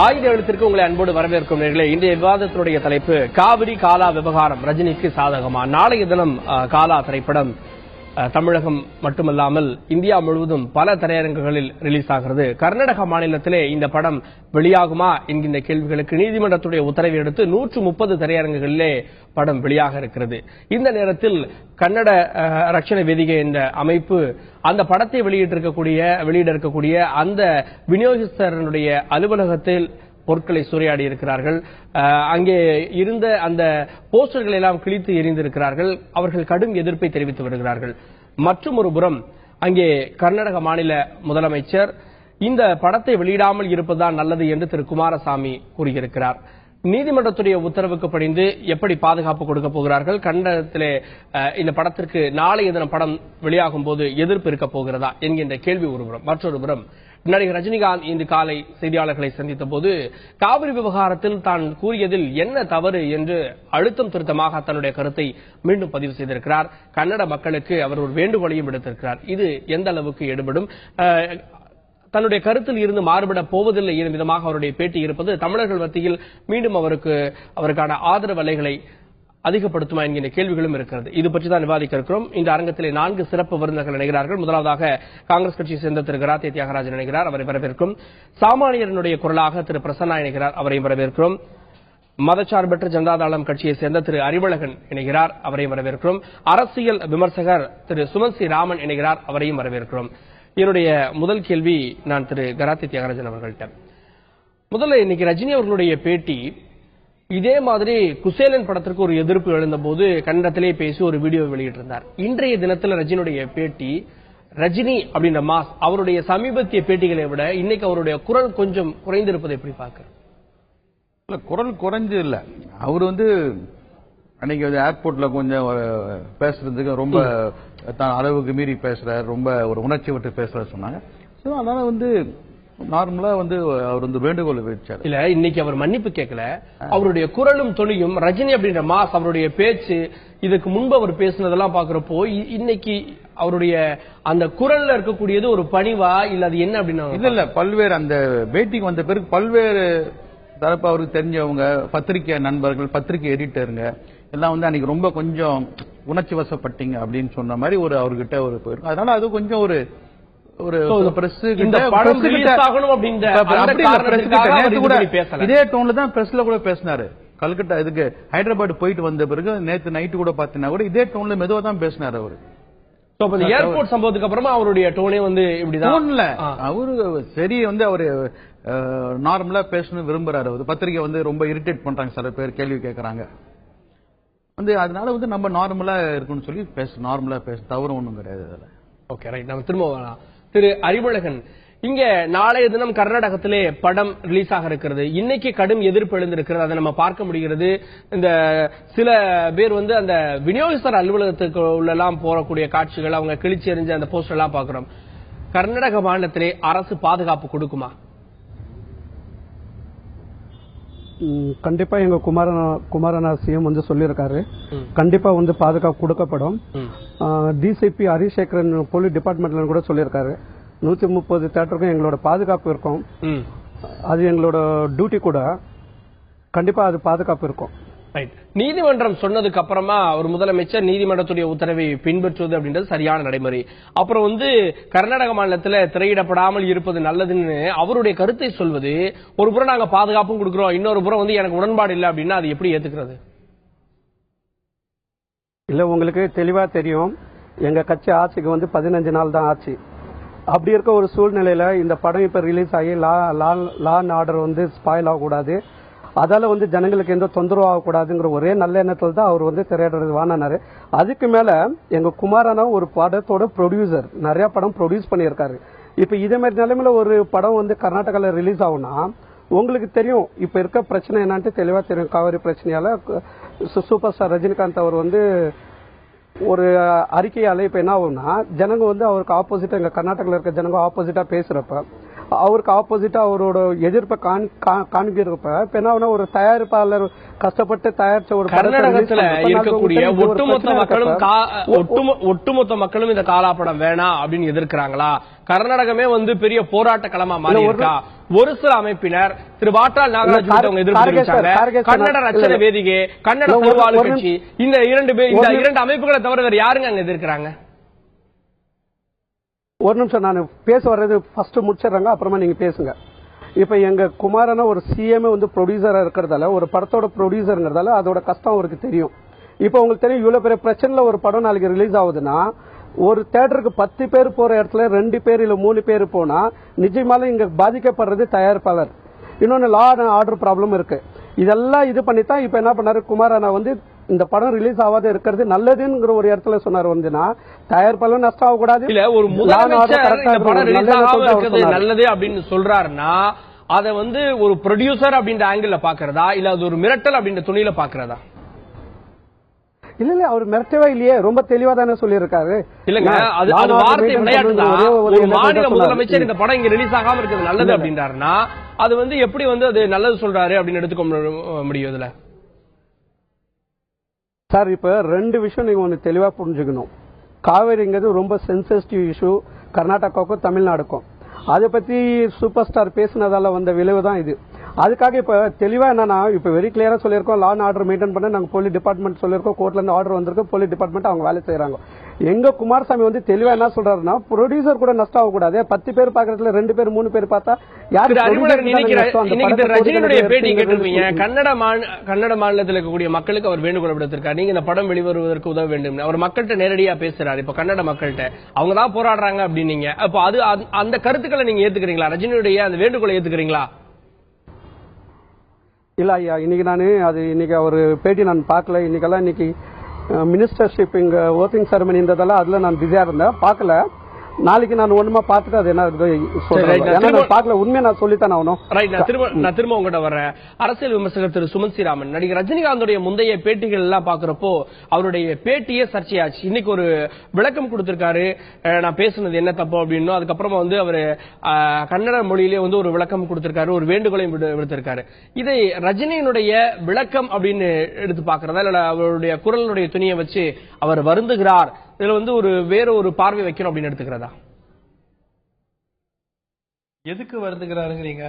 ஆயுத எழுத்திற்கு உங்களை அன்போடு வரவேற்கும் நேயர்களே. இன்றைய விவாதத்தினுடைய தலைப்பு காவிரி காலா விவகாரம் ரஜினிக்கு சாதகமா. நாளைய தினம் காலா திரைப்படம் தமிழகம் மட்டுமல்லாமல் இந்தியா முழுவதும் பல திரையரங்குகளில் ரிலீஸ் ஆகிறது. கர்நாடக மாநிலத்திலே இந்த படம் வெளியாகுமா என்கின்ற கேள்விகளுக்கு நீதிமன்றத்துடைய உத்தரவை அடுத்து 130 திரையரங்குகளிலே படம் வெளியாக இருக்கிறது. இந்த நேரத்தில் கன்னட ரட்சண வேதிகை என்ற அமைப்பு அந்த படத்தை வெளியிட இருக்கக்கூடிய அந்த விநியோகஸ்தரனுடைய அலுவலகத்தில் பொருட்களை சூறையாடி இருக்கிறார்கள். அங்கே இருந்த அந்த போஸ்டர்களை எல்லாம் கிழித்து எறிந்திருக்கிறார்கள். அவர்கள் கடும் எதிர்ப்பை தெரிவித்து வருகிறார்கள். மற்றும் ஒரு புறம் அங்கே கர்நாடக மாநில முதலமைச்சர் இந்த படத்தை வெளியிடாமல் இருப்பதுதான் நல்லது என்று திரு குமாரசாமி கூறியிருக்கிறார். நீதிமன்றத்துடைய உத்தரவுக்கு படிந்து எப்படி பாதுகாப்பு கொடுக்க போகிறார்கள்? கன்னடத்திலே இந்த படத்திற்கு நாளைய தினம் படம் வெளியாகும் போது எதிர்ப்பு இருக்க போகிறதா என்கின்ற கேள்வி ஒருபுறம். மற்றொரு புறம் நடிகர் ரஜினிகாந்த் இன்று காலை செய்தியாளர்களை சந்தித்த போது காவிரி விவகாரத்தில் தான் கூறியதில் என்ன தவறு என்று அழுத்தம் திருத்தமாக தன்னுடைய கருத்தை மீண்டும் பதிவு செய்திருக்கிறார். கன்னட மக்களுக்கு அவர் ஒரு வேண்டுகோளையும் விடுத்திருக்கிறார். இது எந்த அளவுக்கு எடுபடும், தன்னுடைய கருத்தில் இருந்து மாறுபட போவதில்லை என்ற விதமாக அவருடைய பேட்டி இருப்பது தமிழர்கள் மத்தியில் மீண்டும் அவருக்கான ஆதரவு அலைகளை அதிகப்படுத்துமா என்கின்ற கேள்விகளும் இருக்கிறது. இது பற்றி தான் விவாதிக்க இருக்கிறோம். இந்த அரங்கத்திலே 4 சிறப்பு விருந்தினர்கள் இணைகிறார்கள். முதலாவதாக காங்கிரஸ் கட்சியை சேர்ந்த திரு கராத்தே தியாகராஜன் இணைகிறார், அவரை வரவேற்கும். சாமானியரனுடைய குரலாக திரு பிரசன்னா இணைகிறார், அவரையும் வரவேற்கிறோம். மதச்சார்பற்ற ஜனதாதளம் கட்சியை சேர்ந்த திரு அறிவழகன் இணைகிறார், அவரையும் வரவேற்கிறோம். அரசியல் விமர்சகர் திரு சுமன் சி ராமன் இணைகிறார், அவரையும் வரவேற்கிறோம். என்னுடைய முதல் கேள்வி நான் திரு கராத்தே தியாகராஜன் அவர்கள்ட்ட. முதல்ல இன்னைக்கு ரஜினி அவர்களுடைய பேட்டி இதே மாதிரி குசேலன் படத்திற்கு ஒரு எதிர்ப்பு எழுந்த போது கன்னடத்திலே பேசி ஒரு வீடியோ வெளியிட்டிருந்தார். இன்றைய தினத்தில் ரஜினியுடைய பேட்டி, ரஜினி அப்படின்ற மாஸ் அவருடைய சமீபத்திய பேட்டிகளை விட இன்னைக்கு அவருடைய குரல் கொஞ்சம் குறைந்திருப்பதை எப்படி பார்க்க? குரல் குறைஞ்சு இல்ல, அவர் அன்னைக்கு ஏர்போர்ட்ல கொஞ்சம் பேசுறதுக்கு ரொம்ப அளவுக்கு மீறி பேசுறாரு, ரொம்ப ஒரு உணர்ச்சி விட்டு பேசுறாரு சொன்னாங்க. அதனால நார்மலா அவர் வேண்டுகோள் வச்சாரு. இல்ல, இன்னைக்கு அவர் மன்னிப்பு கேட்கல. அவருடைய குரலும் தொனியும் ரஜினி அப்படின்ற மாஸ் அவருடைய பேச்சு இதுக்கு முன்பு அவர் பேசினதெல்லாம் பாக்குறப்போ இன்னைக்கு அவருடைய அந்த குரல்ல இருக்கக்கூடியது ஒரு பணிவா இல்ல அது என்ன அப்படின்னா இல்ல பல்வேறு அந்த பேட்டிக்கு வந்த பிறகு பல்வேறு தரப்பு அவருக்கு தெரிஞ்சவங்க, பத்திரிகை நண்பர்கள், பத்திரிகை எடிட்டருங்க எல்லாம் அன்னைக்கு ரொம்ப கொஞ்சம் உணர்ச்சி வசப்பட்டீங்க அப்படின்னு சொன்ன மாதிரி அவர்கிட்ட ஒரு போயிருக்கு. அதனால அது கொஞ்சம் இதே டோன்ல தான் பிரஸ்ல கூட பேசினாரு. கல்கட்டா இதுக்கு ஹைதராபாத் போயிட்டு வந்த பிறகு நேத்து நைட்டு கூட பாத்தீங்கன்னா கூட இதே டோன்ல மெதுவா தான் பேசினாரு அவரு. ஏர்போர்ட் சம்பவத்துக்கு அப்புறமா அவருடைய டோனே இப்படிதான். அவரு சரி அவரு நார்மலா பேசணும் விரும்புறாரு. பத்திரிகை ரொம்ப இரிட்டேட் பண்றாங்க, சில பேர் கேள்வி கேட்கறாங்க. அதனால நம்ம நார்மலா இருக்குன்னு சொல்லி நார்மலா பேச தவறு ஒண்ணும் கிடையாது. Okay, right. நம்ம திரும்ப வரலாம். திரு அறிவழகன், இங்க நாளைய தினம் கர்நாடகத்திலே படம் ரிலீஸ் ஆக இருக்கிறது. இன்னைக்கு கடும் எதிர்ப்பு எழுந்திருக்கிறது, அதை நம்ம பார்க்க முடிகிறது. இந்த சில பேர் அந்த விநியோகஸ்தர் அலுவலகத்துக்கு உள்ளெல்லாம் போறக்கூடிய காட்சிகள், அவங்க கிழிச்சு எறிஞ்ச அந்த போஸ்டர் எல்லாம் பாக்குறோம். கர்நாடக மாநிலத்திலே அரசு பாதுகாப்பு கொடுக்குமா? கண்டிப்பா எங்க குமாரனா சிஎம் சொல்லியிருக்காரு, கண்டிப்பா பாதுகாப்பு கொடுக்கப்படும். டிசிபி ஹரிசேகரன் போலீஸ் டிபார்ட்மெண்ட்ல கூட சொல்லியிருக்காரு, 130 தியேட்டருக்கும் எங்களோட பாதுகாப்பு இருக்கும். அது எங்களோட டியூட்டி கூட, கண்டிப்பா அது பாதுகாப்பு இருக்கும். நீதிமன்றம் சொன்னதுக்கு அப்புறமா ஒரு முதலமைச்சர் நீதிமன்றத்துடைய உத்தரவை பின்பற்றுவது அப்படின்றது சரியான நடைமுறை. அப்புறம் கர்நாடக மாநிலத்தில் திரையிடப்படாமல் இருப்பது நல்லதுன்னு அவருடைய கருத்தை சொல்வது, ஒரு புறம் நாங்க பாதுகாப்பும் கொடுக்கிறோம், இன்னொரு புறம் எனக்கு உடன்பாடு இல்லை அப்படின்னா அது எப்படி ஏத்துக்கிறது? இல்ல, உங்களுக்கு தெளிவா தெரியும், எங்க கட்சி ஆட்சிக்கு 15 நாள் தான் ஆட்சி. அப்படி இருக்க ஒரு சூழ்நிலையில இந்த படம் இப்ப ரிலீஸ் ஆகி லா அண்ட் ஆர்டர் ஸ்பாயில் ஆகக்கூடாது, அதால ஜனங்களுக்கு எந்த தொந்தரவு ஆகக்கூடாதுங்கிற ஒரே நல்ல எண்ணத்தில் தான் அவர் திரையிடுறது வாங்கினாரு. அதுக்கு மேல எங்க குமாரனா ஒரு படத்தோட ப்ரொடியூசர், நிறைய படம் ப்ரொடியூஸ் பண்ணியிருக்காரு. இப்ப இதே மாதிரி நிலைமையில ஒரு படம் கர்நாடகால ரிலீஸ் ஆகும்னா உங்களுக்கு தெரியும் இப்ப இருக்க பிரச்சனை என்னன்னு தெளிவா தெரியும். காவிரி பிரச்சனையால சூப்பர் ஸ்டார் ரஜினிகாந்த் அவர் ஒரு அறிக்கையால இப்ப என்ன ஆகும்னா ஜனங்க அவருக்கு ஆப்போசிட்டா, எங்க கர்நாடகால இருக்க ஜனங்க ஆப்போசிட்டா பேசுறப்ப அவருக்கு ஆப்போசிட்டா அவரோட எதிர்ப்பை காண்பிக்கிறப்ப இப்ப என்ன ஒரு தயாரிப்பாளர் கஷ்டப்பட்டு தயாரிச்ச ஒரு கர்நாடகத்துல இருக்கக்கூடிய ஒட்டுமொத்த மக்களும் இந்த காலாப்படம் வேணாம் அப்படின்னு எதிர்க்கிறாங்களா? கர்நாடகமே பெரிய போராட்ட களமா மாறி இருக்கா? ஒரு சில அமைப்பினர் திரு வாட்டாள் நாகராஜ் எதிர்ப்பு தெரிவிச்சாங்க. கன்னட ரட்சண வேதிகை, கன்னட சர்வாலு கட்சி, இந்த இரண்டு அமைப்புகளை தவிர வேற யாருங்க அங்க எதிர்க்கிறாங்க? ஒரு நிமிஷம் நான் பேச வர்றது ஃபர்ஸ்ட் முடிச்சிடறாங்க, அப்புறமா நீங்க பேசுங்க. இப்ப எங்க குமாரனா ஒரு சிஎம் ப்ரொடியூசரா இருக்கிறதால, ஒரு படத்தோட ப்ரொடியூசருங்கிறதால அதோட கஷ்டம் அவருக்கு தெரியும். இப்ப உங்களுக்கு தெரியும், இவ்வளவு பெரிய பிரச்சனைல ஒரு படம் நாளைக்கு ரிலீஸ் ஆகுதுன்னா, ஒரு தியேட்டருக்கு 10 பேர் போற இடத்துல 2 பேர் இல்ல 3 பேர் போனா நிஜமால இங்க பாதிக்கப்படுறது தயாரிப்பாளர். இன்னொன்னு லா அண்ட் ஆர்டர் ப்ராப்ளம் இருக்கு. இதெல்லாம் இது பண்ணித்தான் இப்ப என்ன பண்ணாரு குமாரனா இந்த படம் ரிலீஸ் ஆகாத இருக்கிறது நல்லதுங்கிற ஒரு இடத்துல சொன்னார். தயாரிப்பாளர் நஷ்டம் ஆகக்கூடாது. இல்ல ஒரு முதலமைச்சர் இந்த படம் ரிலீஸ் ஆகாம இருக்கிறது நல்லது அப்படின்னு சொல்றாருன்னா அதை ஒரு ப்ரொடியூசர் அப்படின்ற ஆங்கிள் பாக்குறதா இல்ல அது ஒரு மிரட்டல் அப்படின்ற துணியில பாக்குறதா? இல்ல இல்ல அவர் மிரட்டவே இல்லையே, ரொம்ப தெளிவா தானே சொல்லியிருக்காரு. இல்லங்க அது வார்த்தை விளையாட்டுதான். ஒரு மாநில முதலமைச்சர் இந்த படம் இங்க ரிலீஸ் ஆகாம இருக்கிறது நல்லது அப்படின்றாருன்னா அது எப்படி அது நல்லது சொல்றாரு அப்படின்னு எடுத்துக்க முடியும் இதுல? சார் இப்ப 2 விஷயம் நீங்க ஒன்னு தெளிவா புரிஞ்சுக்கணும். காவேரிங்கிறது ரொம்ப சென்சிட்டிவ் இஷ்யூ கர்நாடகாவுக்கும் தமிழ்நாடுக்கும். அதை பத்தி சூப்பர் ஸ்டார் பேசினதால வந்த விளைவு தான் இது. அதுக்காக இப்ப தெளிவா என்னன்னா இப்ப வெரி கிளியரா சொல்லியிருக்கோம், லா அண்ட் ஆர்டர் மெயின்டைன் பண்ண நாங்க போலீஸ் டிபார்ட்மெண்ட் சொல்லியிருக்கோம், கோர்ட்ல இருந்து ஆர்டர் வந்திருக்கு, போலீஸ் டிபார்ட்மெண்ட் அவங்க வேலை செய்யறாங்க. எங்க குமாரசாமி தெளிவா என்ன சொல்றாருன்னா ப்ரொடியூசர் கூட நஷ்டம் ஆகக்கூடாது. 10 பேர் பாக்குறதுல 2 பேர் 3 பேர் பார்த்தா யாரு? ரஜினியுடைய பேட்டி கேட்டிருப்பீங்க, கன்னட மாநிலத்தில் இருக்கக்கூடிய மக்களுக்கு அவர் வேண்டுகோள் விடுத்திருக்காரு, நீங்க இந்த படம் வெளிவருவதற்கு உதவ வேண்டும். அவர் மக்கள்கிட்ட நேரடியா பேசுறாரு. இப்ப கன்னட மக்கள்கிட்ட அவங்க தான் போராடுறாங்க அப்படின்னீங்க. அப்போ அது அந்த கருத்துக்களை நீங்க ஏத்துக்கிறீங்களா? ரஜினியுடைய அந்த வேண்டுகோளை ஏத்துக்கிறீங்களா? இல்ல ஐயா, இன்னைக்கு அவர் பேட்டி நான் பார்க்கல. இன்னைக்கு மினிஸ்டர்ஷிப் இங்க ஓட்டிங் செரமனி இருந்ததால அதுல நான் பிஸியா இருந்தேன், பார்க்கல. நாளைக்கு நான் ஒண்ணுமா பார்த்துட்டு அது என்ன சொல்றேன் பார்க்கல. உண்மையை நான் சொல்லித்தான் ஆகணும். நான் திரும்ப உங்ககிட்ட வர்றேன். அரசியல் விமர்சகர் திரு சுமன் ஸ்ரீராமன், நடிகர் ரஜினிகாந்துடைய முந்தைய பேட்டிகள் எல்லாம் பாக்குறப்போ அவருடைய பேட்டியே சர்ச்சையாச்சு. இன்னைக்கு ஒரு விளக்கம் கொடுத்திருக்காரு, நான் பேசுனது என்ன தப்பு அப்படின்னு. அதுக்கப்புறமா அவரு கன்னட மொழியிலே ஒரு விளக்கம் கொடுத்திருக்காரு, ஒரு வேண்டுகோளையும் விடுத்திருக்காரு. இதை ரஜினியினுடைய விளக்கம் அப்படின்னு எடுத்து பாக்குறதா இல்ல அவருடைய குரலுடைய துணியை வச்சு அவர் வருந்துகிறார், இதுல வேற ஒரு பார்வை வைக்கணும் அப்படின்னு எடுத்துக்கிறதா? எதுக்கு வருந்துகிறாருங்கிறீங்க?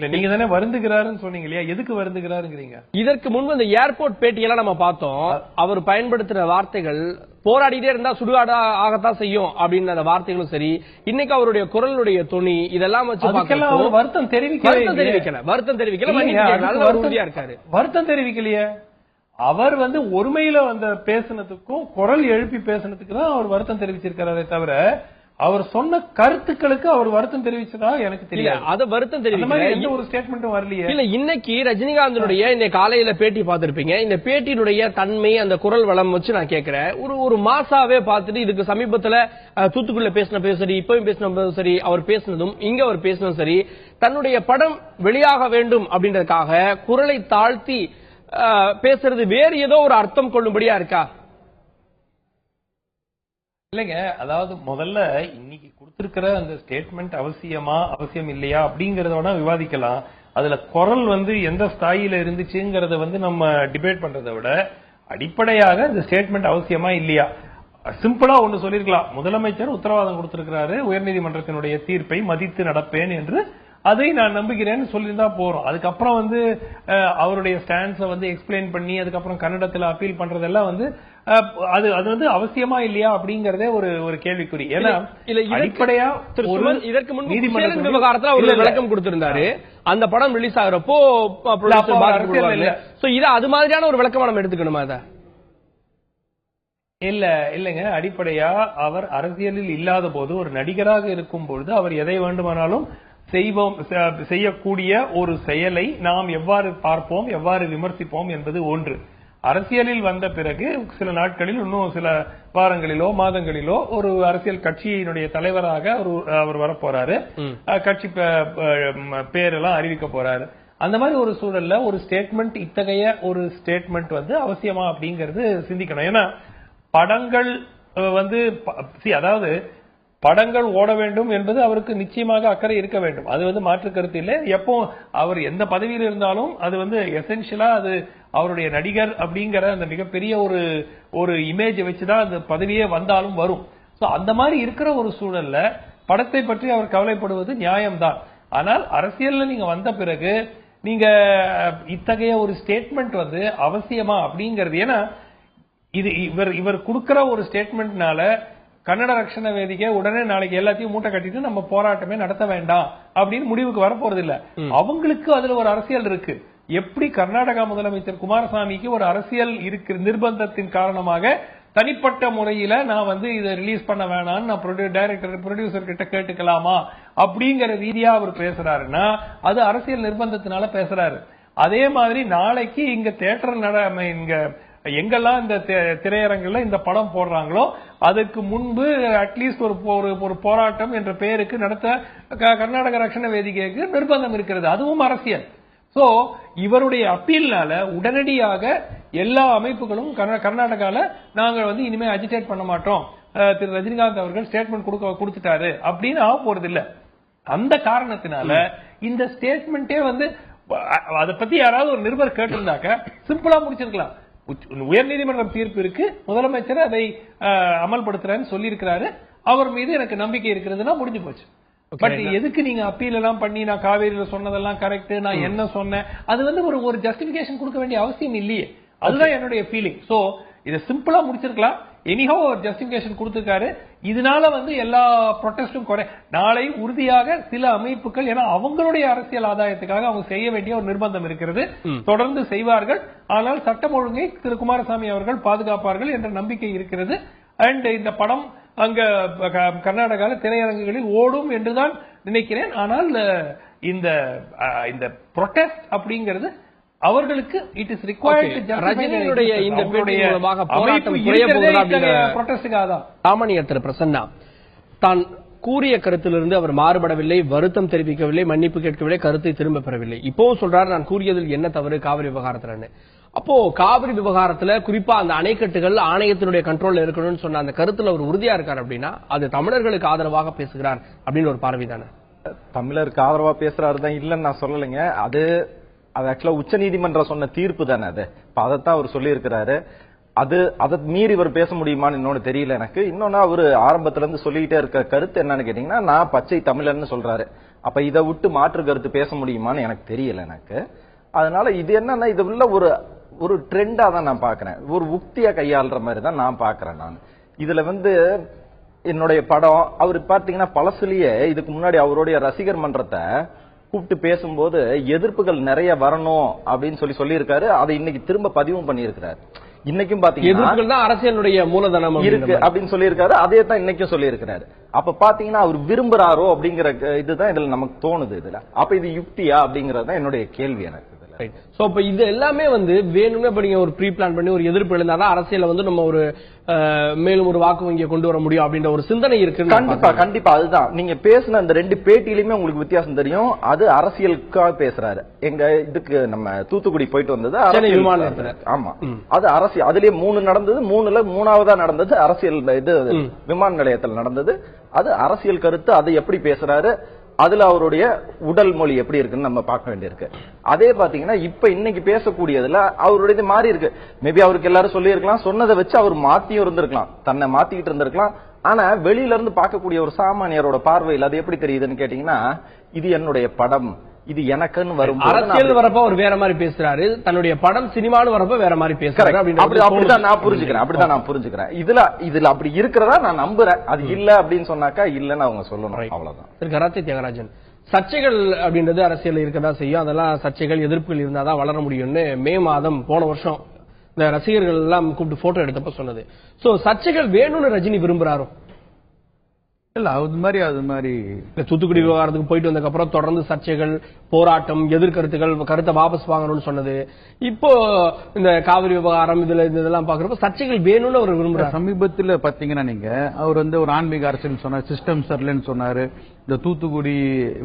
இல்ல நீங்க தானே வருந்துகிறாருன்னு சொன்னீங்க இல்லையா? எதுக்கு வருந்துகிறாருங்கிறீங்க? இதற்கு முன்பு இந்த ஏர்போர்ட் பேட்டியெல்லாம் நம்ம பார்த்தோம். அவர் பயன்படுத்துற வார்த்தைகள் போராடிட்டே இருந்தா சுடுகாடா ஆகத்தான் செய்யும் அப்படின்னு அந்த வார்த்தைகளும் சரி, இன்னைக்கு அவருடைய குரலுடைய துணி இதெல்லாம் வச்சு வருத்தம் தெரிவிக்கல. வருத்தம் தெரிவிக்கலையே. அவர் ஒருமையில பேசினதுக்கும் குரல் எழுப்பி பேசினதுக்கு தான் அவர் வருத்தம் தெரிவிச்சிருக்காரே தவிர அவர் சொன்ன கருத்துக்களுக்கு அவர் வருத்தம் தெரிவிச்சதா எனக்கு தெரியல. அது வருத்தம் தெரிவிக்கல, எந்த ஒரு ஸ்டேட்மெண்ட்டும் வரலையே. இல்ல இன்னைக்கு ரஜினிகாந்தனுடைய இந்த காலையில பேட்டி பார்த்திருப்பீங்க. இந்த பேட்டியினுடைய தன்மை அந்த குரல் வளம் வச்சு நான் கேட்கிறேன். ஒரு மாசாவே பார்த்துட்டு இதுக்கு சமீபத்துல தூத்துக்குள்ள பேசின சரி, இப்பவும் பேசின சரி, அவர் பேசினதும் இங்க அவர் பேசினதும் சரி, தன்னுடைய படம் வெளியாக வேண்டும் அப்படின்றதுக்காக குரலை தாழ்த்தி பேசுறது வேறு ஏதோ ஒரு அர்த்தம் கொள்ளும்படியா இருக்கா? இல்லைங்க, அதாவது முதல்ல இன்னைக்கு கொடுத்திருக்கிற அந்த ஸ்டேட்மெண்ட் அவசியம் இல்லையா அப்படிங்கறத விவாதிக்கலாம். அதுல குரல் எந்த ஸ்தாயில இருந்துச்சுங்கிறத நம்ம டிபேட் பண்றதை விட அடிப்படையாக இந்த ஸ்டேட்மெண்ட் அவசியமா இல்லையா? சிம்பிளா ஒண்ணு சொல்லிருக்கலாம், முதலமைச்சர் உத்தரவாதம் கொடுத்திருக்கிறாரு, உயர்நீதிமன்றத்தினுடைய தீர்ப்பை மதித்து நடப்பேன் என்று, அதை நான் நம்புகிறேன்னு சொல்லியிருந்தா போறோம். அதுக்கப்புறம் அவருடைய ஸ்டாண்ட்ஸை எக்ஸ்பிளைன் பண்ணி அதுக்கப்புறம் கன்னடத்தில் அப்பீல் பண்றதெல்லாம் அது அவசியமா இல்லையா அப்படிங்கறதே ஒரு கேள்விக்குறி. ஏன்னா அடிப்படையா இதற்கு முன்பு விவகாரத்தில் அவர் விளக்கம் கொடுத்திருந்தாரு, அந்த படம் ரிலீஸ் ஆகிறப்போ அது மாதிரியான ஒரு விளக்கமா நம்ம எடுத்துக்கணுமா? அதை இல்லைங்க, அடிப்படையா அவர் அரசியலில் இல்லாத போது ஒரு நடிகராக இருக்கும் பொழுது அவர் எதை வேண்டுமானாலும் செய்யக்கூடிய ஒரு செயலை நாம் எவ்வாறு பார்ப்போம், எவ்வாறு விமர்சிப்போம் என்பது ஒன்று. அரசியலில் வந்த பிறகு சில நாட்களில், இன்னும் சில வாரங்களிலோ மாதங்களிலோ ஒரு அரசியல் கட்சியினுடைய தலைவராக அவர் வரப்போறாரு, கட்சி பேரெல்லாம் அறிவிக்க போறாரு. அந்த மாதிரி ஒரு சூழல்ல ஒரு ஸ்டேட்மெண்ட், இத்தகைய ஒரு ஸ்டேட்மெண்ட் அவசியமா அப்படிங்கறது சிந்திக்கணும். ஏன்னா படங்கள் அதாவது படங்கள் ஓட வேண்டும் என்பது அவருக்கு நிச்சயமாக அக்கறை இருக்க வேண்டும். அது வந்து மாற்று கருத்து இல்லை. எப்போ அவர் எந்த பதவியில் இருந்தாலும் அது வந்து எசென்ஷியலா அது அவருடைய நடிகர் அப்படிங்கிற அந்த மிகப்பெரிய ஒரு இமேஜ் வச்சுதான் அந்த பதவியே வந்தாலும் வரும். சோ அந்த மாதிரி இருக்கிற ஒரு சூழல்ல படத்தை பற்றி அவர் கவலைப்படுவது நியாயம்தான். ஆனால் அரசியல்ல நீங்க வந்த பிறகு நீங்க இத்தகைய ஒரு ஸ்டேட்மெண்ட் வந்து அவசியமா அப்படிங்கிறது, ஏன்னா இது இவர் கொடுக்கிற ஒரு ஸ்டேட்மெண்ட்னால கன்னட ரக்ஷண வேதிக்கை உடனே நாளைக்கு எல்லாத்தையும் மூட்டை கட்டிட்டு நம்ம போராட்டமே நடத்த வேண்டாம் அப்படின்னு முடிவுக்கு வரப்போறது இல்ல. அவங்களுக்கு அதுல ஒரு அரசியல் இருக்கு. எப்படி கர்நாடகா முதலமைச்சர் குமாரசாமிக்கு ஒரு அரசியல் இருக்கு, நிர்பந்தத்தின் காரணமாக தனிப்பட்ட முறையில நான் வந்து இதை ரிலீஸ் பண்ண வேணாம்னு நான் ப்ரொடியூசர் கிட்ட கேட்டுக்கலாமா அப்படிங்கிற ரீதியா அவர் பேசுறாருன்னா அது அரசியல் நிர்பந்தத்தினால பேசுறாரு. அதே மாதிரி நாளைக்கு இங்க தியேட்டர் இங்க எங்கெல்லாம் இந்த திரையரங்குல இந்த படம் போடுறாங்களோ அதுக்கு முன்பு அட்லீஸ்ட் ஒரு போராட்டம் என்ற பெயருக்கு நடத்த கர்நாடக ரக்ஷண வேதிக்கைக்கு நிர்பந்தம் இருக்கிறது. அதுவும் அரசியல். சோ இவருடைய அப்பீல்னால உடனடியாக எல்லா அமைப்புகளும் கர்நாடகால நாங்க வந்து இனிமே அஜிடேட் பண்ண மாட்டோம், திரு ரஜினிகாந்த் அவர்கள் ஸ்டேட்மெண்ட் கொடுத்துட்டாரு அப்படின்னு ஆக போறது இல்ல. அந்த காரணத்தினால இந்த ஸ்டேட்மெண்டே வந்து அதை பத்தி யாராவது ஒரு நிருபர் கேட்டிருந்தாக்க சிம்பிளா முடிச்சிருக்கலாம். உயர்நீதிமன்றம் தீர்ப்பு இருக்கு, முதலமைச்சர் அதை அமல்படுத்துறேன்னு சொல்லி இருக்கிறாரு, அவர் மீது எனக்கு நம்பிக்கை இருக்கிறதுனா முடிஞ்சு போச்சு. பட் எதுக்கு நீங்க அப்பீல் எல்லாம் பண்ணி நான் காவேரியில சொன்னதெல்லாம் கரெக்ட், நான் என்ன சொன்னேன், அது வந்து ஒரு ஜஸ்டிபிகேஷன் கொடுக்க வேண்டிய அவசியம் இல்லையே. அதுதான் என்னுடைய ஃபீலிங். சோ இதை சிம்பிளா முடிச்சிருக்கலாம். எனிஹோ ஒரு ஜஸ்டிபிகேஷன் கொடுத்திருக்காரு. இதனால வந்து எல்லா ப்ரொடெஸ்டும் நாளை உறுதியாக சில அமைப்புகள், ஏன்னா அவங்களுடைய அரசியல் ஆதாயத்துக்காக அவங்க செய்ய வேண்டிய ஒரு நிர்பந்தம் இருக்கிறது, தொடர்ந்து செய்வார்கள். ஆனால் சட்டம் ஒழுங்கை திரு குமாரசாமி அவர்கள் பாதுகாப்பார்கள் என்ற நம்பிக்கை இருக்கிறது. அண்ட் இந்த படம் அங்க கர்நாடகால திரையரங்குகளில் ஓடும் என்றுதான் நினைக்கிறேன். ஆனால் இந்த ப்ரொடெஸ்ட் அப்படிங்கிறது அவர்களுக்கு இட் இஸ் ரிக்வயர்ட். ரஜினியுடைய இந்த பேட்டி மூலமாக போராட்டம் குறைய போகுதா அப்படிங்கிற ப்ரொடெஸ்டுக்காக தான் சாமானியர் திரு பிரசன்னா தான் கூறிய கருத்திலிருந்து அவர் மாறுபடவில்லை, வருத்தம் தெரிவிக்கவில்லை, மன்னிப்பு கேட்கவில்லை, கருத்தை திரும்ப பெறவில்லை. இப்பவும் சொல்றாரு நான் கூறியதில் என்ன தவறு காவிரி விவகாரத்துல. அப்போ காவிரி விவகாரத்துல குறிப்பா அந்த அணைக்கட்டுகள் ஆணையத்தினுடைய கண்ட்ரோல்ல இருக்கணும்னு சொன்ன அந்த கருத்துல அவர் உறுதியா இருக்காரு அப்படின்னா அது தமிழர்களுக்கு ஆதரவாக பேசுகிறார் அப்படின்னு ஒரு பார்வை தானே? தமிழருக்கு ஆதரவா பேசுறாரு தான் இல்லன்னு நான் சொல்லலைங்க. அது ஆக்சுவலா உச்ச நீதிமன்றம் சொன்ன தீர்ப்பு தானே அது. அதைத்தான் அவர் சொல்லி இருக்கிறாரு. அதை மீறி இவர் பேச முடியுமான்னு இன்னொன்னு தெரியல எனக்கு. இன்னொன்னு அவரு ஆரம்பத்துல இருந்து சொல்லிக்கிட்டே இருக்க கருத்து என்னன்னு கேட்டீங்கன்னா நான் பச்சை தமிழன்னு சொல்றாரு. அப்ப இதை விட்டு மாற்று கருத்து பேச முடியுமான்னு எனக்கு தெரியல எனக்கு. அதனால இது என்னன்னா இது உள்ள ஒரு ட்ரெண்டா தான் நான் பாக்குறேன், ஒரு உக்தியா கையாளுற மாதிரி தான் நான் பாக்குறேன். நான் இதுல வந்து என்னுடைய படம் அவர் பாத்தீங்கன்னா பழசுலயே இதுக்கு முன்னாடி அவருடைய ரசிகர் மன்றத்தை கூப்பிட்டு பேசும்போது எதிர்ப்புகள் நிறைய வரணும் அப்படின்னு சொல்லி இருக்காரு. அதை இன்னைக்கு திரும்ப பதிவும் பண்ணியிருக்கிறாரு. இன்னைக்கும் பாத்தீங்கன்னா அரசியலுடைய மூலதனம் இருக்கு அப்படின்னு சொல்லி இருக்காரு. அதே தான் இன்னைக்கும் சொல்லி இருக்கிறாரு. அப்ப பாத்தீங்கன்னா அவர் விரும்புறாரோ அப்படிங்கிற இதுதான் இதுல நமக்கு தோணுது. இதுல அப்ப இது யுக்தியா அப்படிங்கறதுதான் என்னுடைய கேள்வி எனக்கு. சோ இப்ப இது எல்லாமே வந்து வேணுமே நீங்க ஒரு ப்ரீ பிளான் பண்ணி ஒரு எதிர்ப்பு எழுந்தாதான் அரசியல வந்து நம்ம ஒரு மேலும் ஒரு வாக்கு வங்கியை கொண்டு வர முடியும் அப்படின்ற ஒரு சிந்தனை இருக்கு. கண்டிப்பா கண்டிப்பா அதுதான் நீங்க பேசின அந்த ரெண்டு பேட்டியிலுமே உங்களுக்கு வித்தியாசம் தெரியும். அது அரசியலுக்காக பேசுறாரு. எங்க இதுக்கு நம்ம தூத்துக்குடி போயிட்டு வந்தது விமானத்துல. ஆமா அது அரசியல். அதுலயே 3 நடந்தது. 3ல 3ஆவதா நடந்தது அரசியல். இது விமான நிலையத்தில் நடந்தது. அது அரசியல் கருத்து. அதை எப்படி பேசுறாரு, அதுல அவருடைய உடல் மொழி எப்படி இருக்குன்னு நம்ம பார்க்க வேண்டியிருக்கு. அதே பாத்தீங்கன்னா இப்ப இன்னைக்கு பேசக்கூடியதுல அவருடைய மாறி இருக்கு. மேபி அவருக்கு எல்லாரும் சொல்லி இருக்கலாம், சொன்னதை வச்சு அவர் மாத்தியும் இருந்திருக்கலாம், தன்னை மாத்திக்கிட்டு இருந்திருக்கலாம். ஆனா வெளியில இருந்து பார்க்கக்கூடிய ஒரு சாமானியரோட பார்வையில் அது எப்படி தெரியுதுன்னு கேட்டீங்கன்னா இது என்னுடைய படம், இது எனக்குன்னு வரும். அரசியல் வரப்ப அவர் வேற மாதிரி பேசுறாரு, தன்னுடைய படம் சினிமான்னு வரப்ப வேற மாதிரி பேசுறாரு. அப்படிதான் நான் புரிஞ்சுக்கிறேன். இதுல அப்படி இருக்கிறதா நான் நம்புறேன். அது இல்ல அப்படின்னு சொன்னாக்கா இல்லன்னு அவங்க சொல்லணும். அவ்வளவுதான். திரு கராத்தே தியாகராஜன், சர்ச்சைகள் அப்படின்றது அரசியல் இருக்கதா செய்யும். அதெல்லாம் சர்ச்சைகள் எதிர்ப்புகள் இருந்தாதான் வளர முடியும்னு மே மாதம் போன வருஷம் இந்த ரசிகர்கள் எல்லாம் கூப்பிட்டு போட்டோ எடுத்தப்ப சொன்னது. சோ சர்ச்சைகள் வேணும்னு ரஜினி விரும்புறாரோ? இல்ல அது மாதிரி தூத்துக்குடி விவகாரத்துக்கு போயிட்டு வந்ததுக்கு அப்புறம் தொடர்ந்து சர்ச்சைகள், போராட்டம், எதிர்கருத்துகள், கருத்தை வாபஸ் வாங்கணும்னு சொன்னது. இப்போ இந்த காவிரி விவகாரம் இதெல்லாம் பாக்குறப்ப சர்ச்சைகள் வேணும்னு அவர் விரும்புறாரு. சமீபத்தில் பாத்தீங்கன்னா நீங்க அவர் வந்து ஒரு ஆன்மீக அரசியல் சொன்னார், சிஸ்டம் சரியில்லைன்னு சொன்னாரு. இந்த தூத்துக்குடி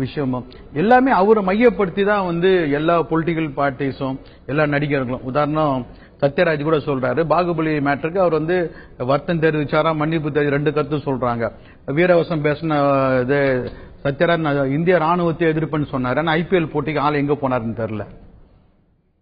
விஷயமும் எல்லாமே அவரை மையப்படுத்தி தான் வந்து எல்லா பொலிட்டிக்கல் பார்ட்டிஸும் எல்லா நடிகர்களும், உதாரணம் சத்யராஜ் கூட சொல்றாரு, பாகுபலி மேட்டருக்கு அவர் வந்து வருத்தம் தெரிவிச்சாரா, மன்னிப்பு தெரிவி 2 கருத்து சொல்றாங்க. வீரவசம் பேசின இது சத்யராஜ் இந்திய ராணுவத்தை எதிர்ப்புன்னு சொன்னாரு. ஆனா ஐபிஎல் போட்டிக்கு ஆள் எங்க போனாருன்னு தெரியல.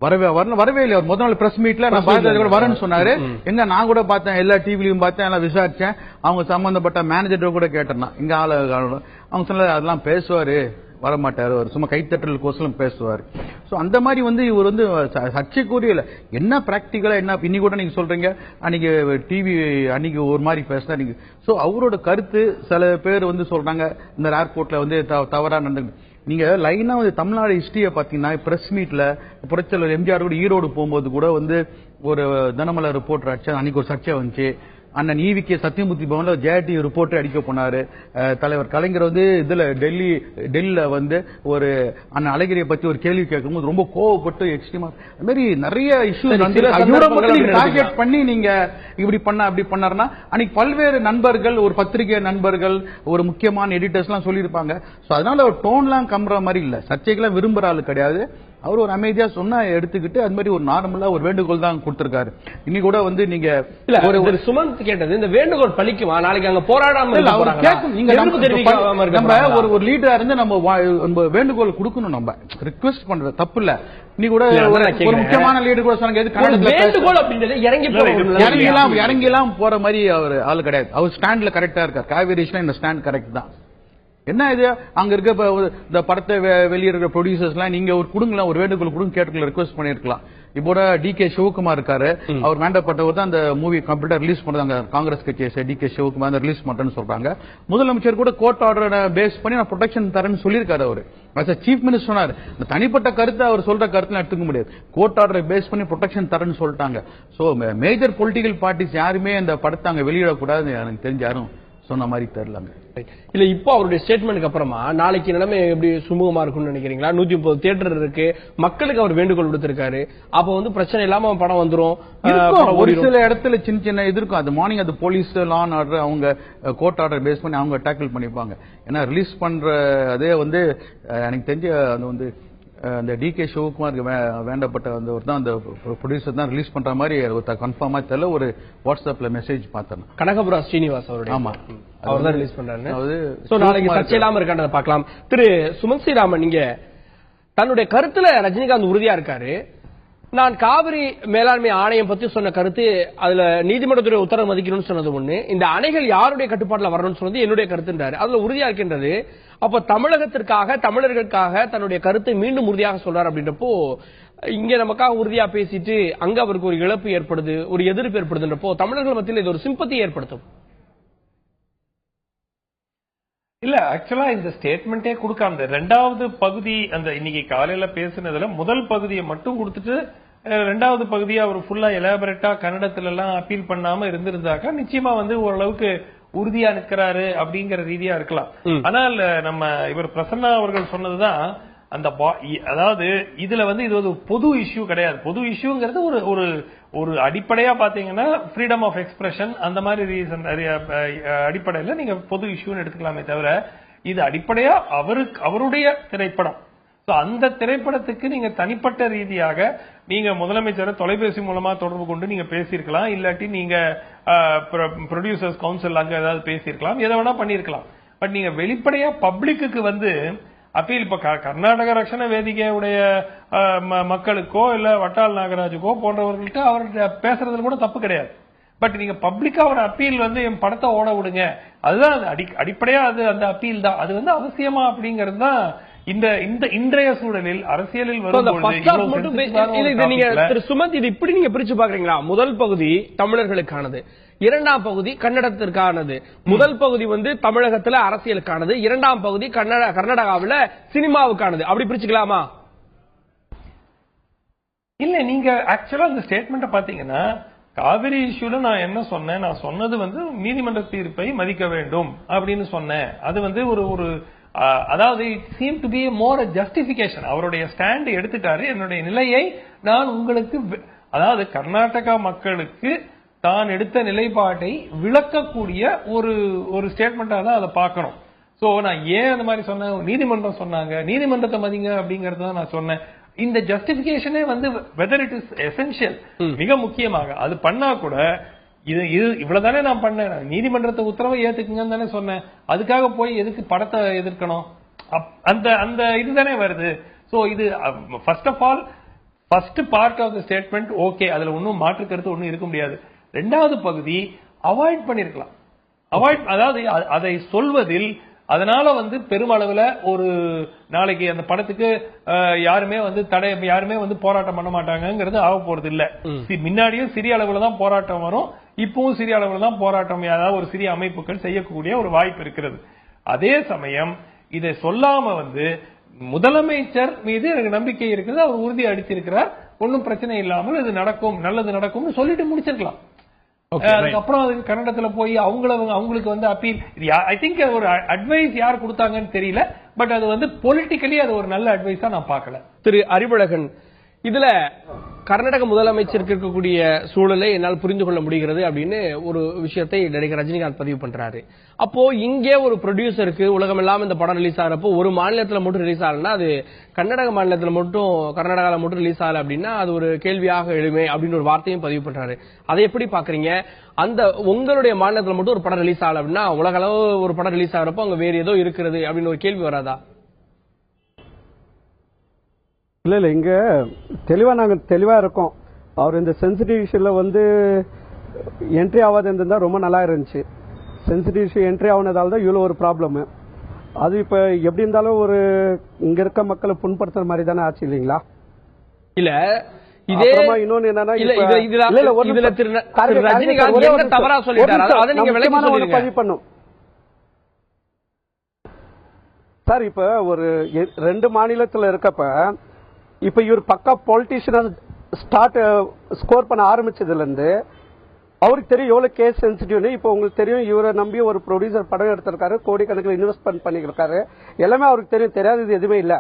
வரவே இல்லை. முதல் நாள் பிரஸ் மீட்ல நான் கூட வரேன்னு சொன்னாரு. எங்க நான் கூட பார்த்தேன், எல்லா டிவிலையும் பார்த்தேன், எல்லாம் விசாரிச்சேன். அவங்க சம்பந்தப்பட்ட மேனேஜர் கூட கேட்டேன், இங்க ஆளு அவங்க சொன்ன அதெல்லாம் பேசுவாரு, வரமாட்டாரு, ஒரு சும்மா கைத்தட்டல் கோசலம் பேசுவார். சோ அந்த மாதிரி இவர் சர்ச்சைக்குரிய என்ன பிராக்டிகலா என்ன இன்னி கூட நீங்க சொல்றீங்க, அன்னைக்கு டிவி அன்னைக்கு ஒரு மாதிரி பேசினா நீங்க. சோ அவரோட கருத்து சில பேர் சொல்றாங்க இந்த ஏர்போர்ட்ல தவறா நடந்து. நீங்க லைனா தமிழ்நாடு ஹிஸ்டரியை பாத்தீங்கன்னா பிரஸ் மீட்ல புரட்சியாளர் எம்ஜிஆர் கூட ஈரோடு போகும்போது கூட ஒரு தினமலர் ரிப்போர்ட்டர் அடிச்சா அன்னைக்கு ஒரு சர்ச்சை வந்துச்சு. அண்ணன் ஈவிகே சத்தியமூர்த்தி பவன்ல ஜேடி ரிப்போர்ட்டர் அடிக்க போனாரு. தலைவர் கலைஞர் இதுல டெல்லியில ஒரு அண்ணன் அழகிரியை பத்தி ஒரு கேள்வி கேட்கும்போது ரொம்ப கோவப்பட்டு எக்ஸ்ட்ரீமா அது மாதிரி நிறைய இஷ்யூஸ் டார்கெட் பண்ணி நீங்க இப்படி பண்ண அப்படி பண்ணாருன்னா அன்னைக்கு பல்வேறு நண்பர்கள், ஒரு பத்திரிகை நண்பர்கள், ஒரு முக்கியமான எடிட்டர்ஸ் எல்லாம் சொல்லியிருப்பாங்க. சோ அதனால ஒரு டோன்லாம் கம்புற மாதிரி இல்ல, சர்ச்சைக்கெல்லாம் விரும்புற ஆளு கிடையாது. அவர் ஒரு அமைதியா சொன்னா எடுத்துக்கிட்டு அது மாதிரி ஒரு நார்மலா ஒரு வேண்டுகோள் தான் கொடுத்திருக்காரு. இன்னைக்கு கூட நீங்க ஒரு சுமந்த் கேட்டது இந்த வேண்டுகோள் பலிக்குமா? நாளைக்கு அங்க போராடாம நம்ம ஒரு லீடரா இருந்து நம்ம வேண்டுகோள் கொடுக்கணும், நம்ம ரிக்வெஸ்ட் பண்றது தப்பு இல்ல. இன்னைக்கு கூட ஒரு முக்கியமான லீடர் கூட சொன்னாங்க வேண்டுகோள் அப்படின்றது இறங்கி எல்லாம் போற மாதிரி அவர் ஆளு கிடையாது. அவர் ஸ்டாண்ட்ல கரெக்டா இருக்கார். காவேரி இந்த ஸ்டாண்ட் கரெக்ட் தான். என்ன இது அங்க இருக்க இந்த படத்தை வெளியிடுற ப்ரொடியூசர்ஸ் எல்லாம் நீங்க ஒரு கொடுங்களா, ஒரு வேண்டுகோள் கொடுங்க கேட்டுக்கல ரிக்வெஸ்ட் பண்ணிருக்கலாம். இப்போ டி.கே. சிவகுமார் இருக்காரு, அவர் வேண்டப்பட்டவர் தான் அந்த மூவி கம்ப்ளீட்டா ரிலீஸ் பண்றாங்க. காங்கிரஸ் கட்சியை டி.கே. சிவகுமார் ரிலீஸ் பண்றேன்னு சொல்றாங்க. முதலமைச்சர் கூட கோர்ட் ஆர்டரை பேஸ் பண்ணி நான் ப்ரொடெக்ஷன் தரேன்னு சொல்லியிருக்காரு. அவரு சீஃப் மினிஸ்டர் சொன்னார், தனிப்பட்ட கருத்தை அவர் சொல்ற கருத்துல எடுத்துக்க முடியாது, கோர்ட் ஆர்டரை பேஸ் பண்ணி ப்ரொடெக்ஷன் தரேன்னு சொல்லிட்டாங்க. சோ மேஜர் பொலிட்டிக்கல் பார்ட்டிஸ் யாருமே அந்த படத்தை அங்க வெளியிடக்கூடாது எனக்கு தெரிஞ்ச யாரும் சொன்ன மாதிரி தெரியலங்க. இல்ல இப்போ அவருடைய ஸ்டேட்மெண்ட்டுக்கு அப்புறமா நாளைக்கு நிலைமை எப்படி சுமூகமா இருக்கும்னு நினைக்கிறீங்களா? 130 தியேட்டர் இருக்கு, மக்களுக்கு அவர் வேண்டுகோள் விடுத்திருக்காரு. அப்ப பிரச்சனை இல்லாம படம் வந்துரும். ஒரு சில இடத்துல சின்ன சின்ன இது இருக்கும். அது மார்னிங் அது போலீஸ் லா அண்ட் ஆர்டர் அவங்க கோர்ட் ஆர்டர் பேஸ் பண்ணி அவங்க டேக்கிள் பண்ணிப்பாங்க. ஏன்னா ரிலீஸ் பண்ற அதே எனக்கு தெரிஞ்ச அது அந்த டி.கே. சிவகுமாருக்கு வேண்டப்பட்ட அந்த ப்ரொடியூசர் தான் ரிலீஸ் பண்ற மாதிரி கன்ஃபார்மா தெரியல. ஒரு வாட்ஸ்அப்ல மெசேஜ் பார்த்தேன். கனகபுரா ஸ்ரீனிவாஸ் அவருடைய. ஆமா, அவர் தான் ரிலீஸ் பண்றாரு. நாளைக்கு சர்ச்சை இல்லாம இருக்கான்றத பார்க்கலாம். திரு சுமந்த் ஸ்ரீராமன், நீங்க தன்னுடைய கருத்துல ரஜினிகாந்த் உறுதியா இருக்காரு. நான் காவிரி மேலாண்மை ஆணையம் பத்தி சொன்ன கருத்து, அதுல நீதிமன்றத்துடைய உத்தரவு மதிக்கணும்னு சொன்னது ஒண்ணு, இந்த அணைகள் யாருடைய கட்டுப்பாட்டுல வரணும்னு சொன்னது என்னுடைய கருத்துன்றாரு. அதுல உறுதியா இருக்கின்றது. அப்ப தமிழகத்திற்காக, தமிழர்களுக்காக தன்னுடைய கருத்தை மீண்டும் உறுதியாக சொல்றாரு. அப்படின்றப்போ இங்க நமக்காக உறுதியா பேசிட்டு அங்க அவருக்கு ஒரு இழப்பு ஏற்படுது, ஒரு எதிர்ப்பு ஏற்படுதுன்றப்போ தமிழர்கள் மத்தியில் இது ஒரு சிம்பத்தி ஏற்படுத்தும். இல்ல, ஆக்சுவலா இந்த ஸ்டேட்மெண்டே கொடுக்காம ரெண்டாவது பகுதி அந்த இன்னைக்கு காலையில பேசுனதுல முதல் பகுதியை மட்டும் கொடுத்துட்டு ரெண்டாவது பகுதியை அவர் ஃபுல்லா எலாபரேட்டா கன்னடத்துல எல்லாம் அப்பீல் பண்ணாம இருந்திருந்தாக்கா நிச்சயமா ஓரளவுக்கு உறுதியா நிற்கிறாரு அப்படிங்கிற ரீதியா இருக்கலாம். ஆனால் நம்ம இவர் பிரசன்னா அவர்கள் சொன்னதுதான் அந்த அதாவது இதுல இது ஒரு பொது இஷ்யூ கிடையாது. பொது இஷ்யூங்கிறது ஒரு ஒரு அடிப்படையா பாத்தீங்கன்னா ஃப்ரீடம் ஆஃப் எக்ஸ்பிரஷன் அந்த மாதிரி ரீசன் அடிப்படையில நீங்க பொது இஷ்யூன்னு எடுத்துக்கலாமே தவிர இது அடிப்படையா அவருடைய திரைப்படம். அந்த திரைப்படத்துக்கு நீங்க தனிப்பட்ட ரீதியாக நீங்க முதலமைச்சரை தொலைபேசி மூலமா தொடர்பு கொண்டு நீங்க பேசியிருக்கலாம், இல்லாட்டி நீங்க ப்ரொடியூசர்ஸ் கவுன்சில் அங்க ஏதாவது பேசியிருக்கலாம், எதை வேணா பண்ணிருக்கலாம். பட் நீங்க வெளிப்படையா பப்ளிக்கு அப்பீல் இப்ப கர்நாடக ரட்சண வேதிகையுடைய மக்களுக்கோ இல்ல வட்டால் நாகராஜுக்கோ போன்றவர்கள்ட்ட அவர் பேசுறதுல கூட தப்பு கிடையாது. பட் நீங்க பப்ளிக்கா ஒரு அப்பீல் என் படத்தை ஓட விடுங்க, அதுதான் அடிப்படையா அந்த அப்பீல் தான். அது அவசியமா அப்படிங்கிறது தான் இன்றைய சூழலில் அரசியலில் சுமந்த் இது இப்படி நீங்க பிரிச்சு பாக்குறீங்களா? முதல் பகுதி தமிழர்களுக்கானது, இரண்டாம் பகுதி கன்னடத்திற்கானது. முதல் பகுதி தமிழகத்துல அரசியலுக்கானது, இரண்டாம் பகுதி கர்நாடகாவில் சினிமாவுக்கானது. அப்படி பிரிச்சுக்கலாமா? இல்ல, நீங்க ஆக்சுவலா இந்த ஸ்டேட்மெண்ட் பாத்தீங்கன்னா காவிரி இஷ்யூல நான் என்ன சொன்னேன், நான் சொன்னது நீதிமன்ற தீர்ப்பை மதிக்க வேண்டும் அப்படின்னு சொன்னேன். அது ஒரு அதாவது it seem to be more justification. அவருடைய ஸ்டாண்ட் எடுத்துட்டாரு, என்னுடைய நிலையை நான் உங்களுக்கு அதாவது கர்நாடகா மக்களுக்கு தான் எடுத்த நிலைப்பாட்டை விளக்கக்கூடிய ஒரு ஸ்டேட்மெண்டா தான் அதை பார்க்கணும். சோ நான் ஏன் அந்த மாதிரி சொன்னேன், நீதிமன்றம் சொன்னாங்க, நீதிமன்றத்தை மதிங்க அப்படிங்கறத நான் சொன்னேன். இந்த ஜஸ்டிபிகேஷனே வெதர் இட் இஸ் எசென்ஷியல், மிக முக்கியமாக அது பண்ணா கூட இது இவ்வளவுதானே நான் பண்ணேன், நீதிமன்றத்தை உத்தரவை ஏத்துக்குங்கன்னு தானே சொன்னேன், அதுக்காக போய் எதுக்கு படத்தை எதிர்க்கணும்? அந்த அந்த இதுதானே வருது. சோ இது first of all first part of the statement okay, அதுல ஒன்னும் மாற்று கருத்து ஒன்னும் இருக்க முடியாது. ரெண்டாவது பகுதி அவாய்ட் பண்ணிருக்கலாம். அதாவது அதை சொல்வதில் அதனால பெருமளவுல ஒரு நாளைக்கு அந்த படத்துக்கு யாருமே யாருமே போராட்டம் பண்ண மாட்டாங்கிறது ஆக போறது இல்ல. முன்னாடியும் சிறிய அளவுல தான் போராட்டம் வரும், இப்பவும் சிறிய அளவுல தான் போராட்டம் ஏதாவது ஒரு சிறிய அமைப்புகள் செய்யக்கூடிய ஒரு வாய்ப்பு இருக்கிறது. அதே சமயம் இதை சொல்லாம முதலமைச்சர் மீது எனக்கு நம்பிக்கை இருக்குது, அவர் உறுதி அளித்திருக்கிறார், ஒன்னும் பிரச்சனை இல்லாமல் இது நடக்கும், நல்லது நடக்கும்னு சொல்லிட்டு முடிச்சிருக்கலாம். அதுக்கப்புறம் அதுக்கு கன்னடத்துல போய் அவங்களுக்கு அப்பீல், ஐ திங்க் ஒரு அட்வைஸ் யார் கொடுத்தாங்கன்னு தெரியல, பட் அது பொலிட்டிக்கலி அது ஒரு நல்ல அட்வைஸா நான் பார்க்கல. திரு அறிவழகன், இதுல கர்நாடக முதலமைச்சருக்கு இருக்கக்கூடிய சூழலை என்னால் புரிந்து கொள்ள முடிகிறது அப்படின்னு ஒரு விஷயத்தை நடிகர் ரஜினிகாந்த் பதிவு பண்றாரு. அப்போ இங்கே ஒரு ப்ரொடியூசருக்கு உலகம் எல்லாம் இந்த படம் ரிலீஸ் ஆகிறப்போ ஒரு மாநிலத்தில் மட்டும் ரிலீஸ் ஆகலன்னா அது கர்நாடக மாநிலத்தில் மட்டும் கர்நாடகாவில் மட்டும் ரிலீஸ் ஆகல அப்படின்னா அது ஒரு கேள்வியாக எழுமே அப்படின்னு ஒரு வார்த்தையும் பதிவு பண்றாரு. அதை எப்படி பாக்குறீங்க? அந்த உங்களுடைய மாநிலத்தில் மட்டும் ஒரு படம் ரிலீஸ் ஆகல அப்படின்னா உலக அளவு ஒரு படம் ரிலீஸ் ஆகிறப்போ அங்க வேற ஏதோ இருக்கிறது அப்படின்னு ஒரு கேள்வி வராதா? இல்ல இங்க நாங்க தெளிவா இருக்கோம். அவர் இந்த சென்சிட்டிவ் இஷ்யூல என்ட்ரி ஆகாது இருந்தா ரொம்ப நல்லா இருந்துச்சு. சென்சிட்டிவ் இஷ்யூ என்ட்ரி ஆகுனதால தான் இவ்வளவு ஒரு ப்ராப்ளம். அது இப்ப எப்படி இருந்தாலும் ஒரு இங்க இருக்க மக்களை புண்படுத்துற மாதிரி தானே ஆச்சு இல்லீங்களா? இல்ல இதே இன்னொன்னு என்னன்னா ரஜினிகாந்த் தவறா சொல்லிட்டாரு, அதை நீங்க விளக்கி சொல்லுங்க. பதிவு பண்ணும் சார். இப்ப ஒரு 2 மாநிலத்துல இருக்கப்ப இப்ப இவர் பக்கா பொலிட்டிஷியன் ஸ்கோர் பண்ண ஆரம்பிச்சதுல இருந்து அவருக்கு தெரியும் எவ்வளவு கேஸ் சென்சிட்டிவ்னு. இப்ப உங்களுக்கு தெரியும் இவரை நம்பி ஒரு ப்ரொடியூசர் படம் எடுத்திருக்காரு, கோடிக்கணக்கில் இன்வெஸ்ட்மெண்ட் பண்ணிருக்காரு, எல்லாமே அவருக்கு தெரியும், தெரியாதது எதுவுமே இல்ல.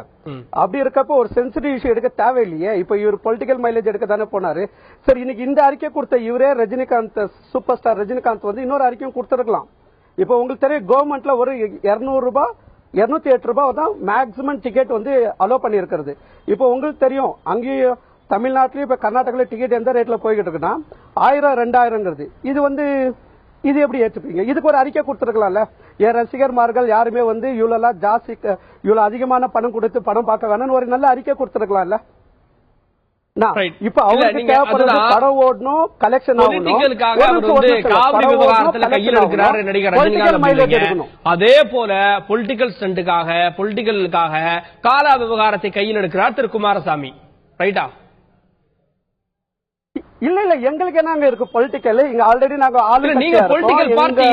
அப்படி இருக்கப்ப ஒரு சென்சிட்டிவ் இஷ்யூ எடுக்க தேவையில்லையே. இப்ப இவர் பொலிட்டிக்கல் மைலேஜ் எடுக்க தானே போனாரு. சரி, இன்னைக்கு இந்த அறிக்கை கொடுத்த இவரே ரஜினிகாந்த், சூப்பர் ஸ்டார் ரஜினிகாந்த் இன்னொரு அறிக்கையும் கொடுத்திருக்கலாம். இப்ப உங்களுக்கு தெரியும் கவர்மெண்ட்ல ஒரு 200 ரூபாய் 208 ரூபாய் தான் மேக்சிமம் டிக்கெட் அலோ பண்ணி இருக்கிறது. இப்போ உங்களுக்கு தெரியும் அங்கேயும் தமிழ்நாட்டிலயும் இப்ப கர்நாடகால டிக்கெட் எந்த ரேட்ல போய்கிட்டு இருக்குன்னா 1000 2000 இது எப்படி ஏற்றுப்பீங்க? இதுக்கு ஒரு அறிக்கை கொடுத்திருக்கலாம்ல. என் ரசிகர்மார்கள் யாருமே இவ்வளவு ஜாஸ்தி இவ்வளவு அதிகமான பணம் கொடுத்து படம் பார்க்க வேணும்னு ஒரு நல்ல அறிக்கை கொடுத்திருக்கலாம்ல. இப்ப அவருக்கு தேவைப்படுறது படம் ஓடணும், கலெக்ஷன் ஆகணும். அதே போல பொலிட்டிக்கல் ஸ்டண்டுக்காக பொலிட்டிக்கலுக்காக காலா விவகாரத்தை கையில் எடுக்கிறார் திரு குமாரசாமி. ரைட்டா? இல்ல எங்களுக்கு என்ன இருக்கு பொலிட்டிக்கல்? இங்க ஆல்ரெடி நாங்க நீங்க பொலிட்டிக்கல் பார்ட்டி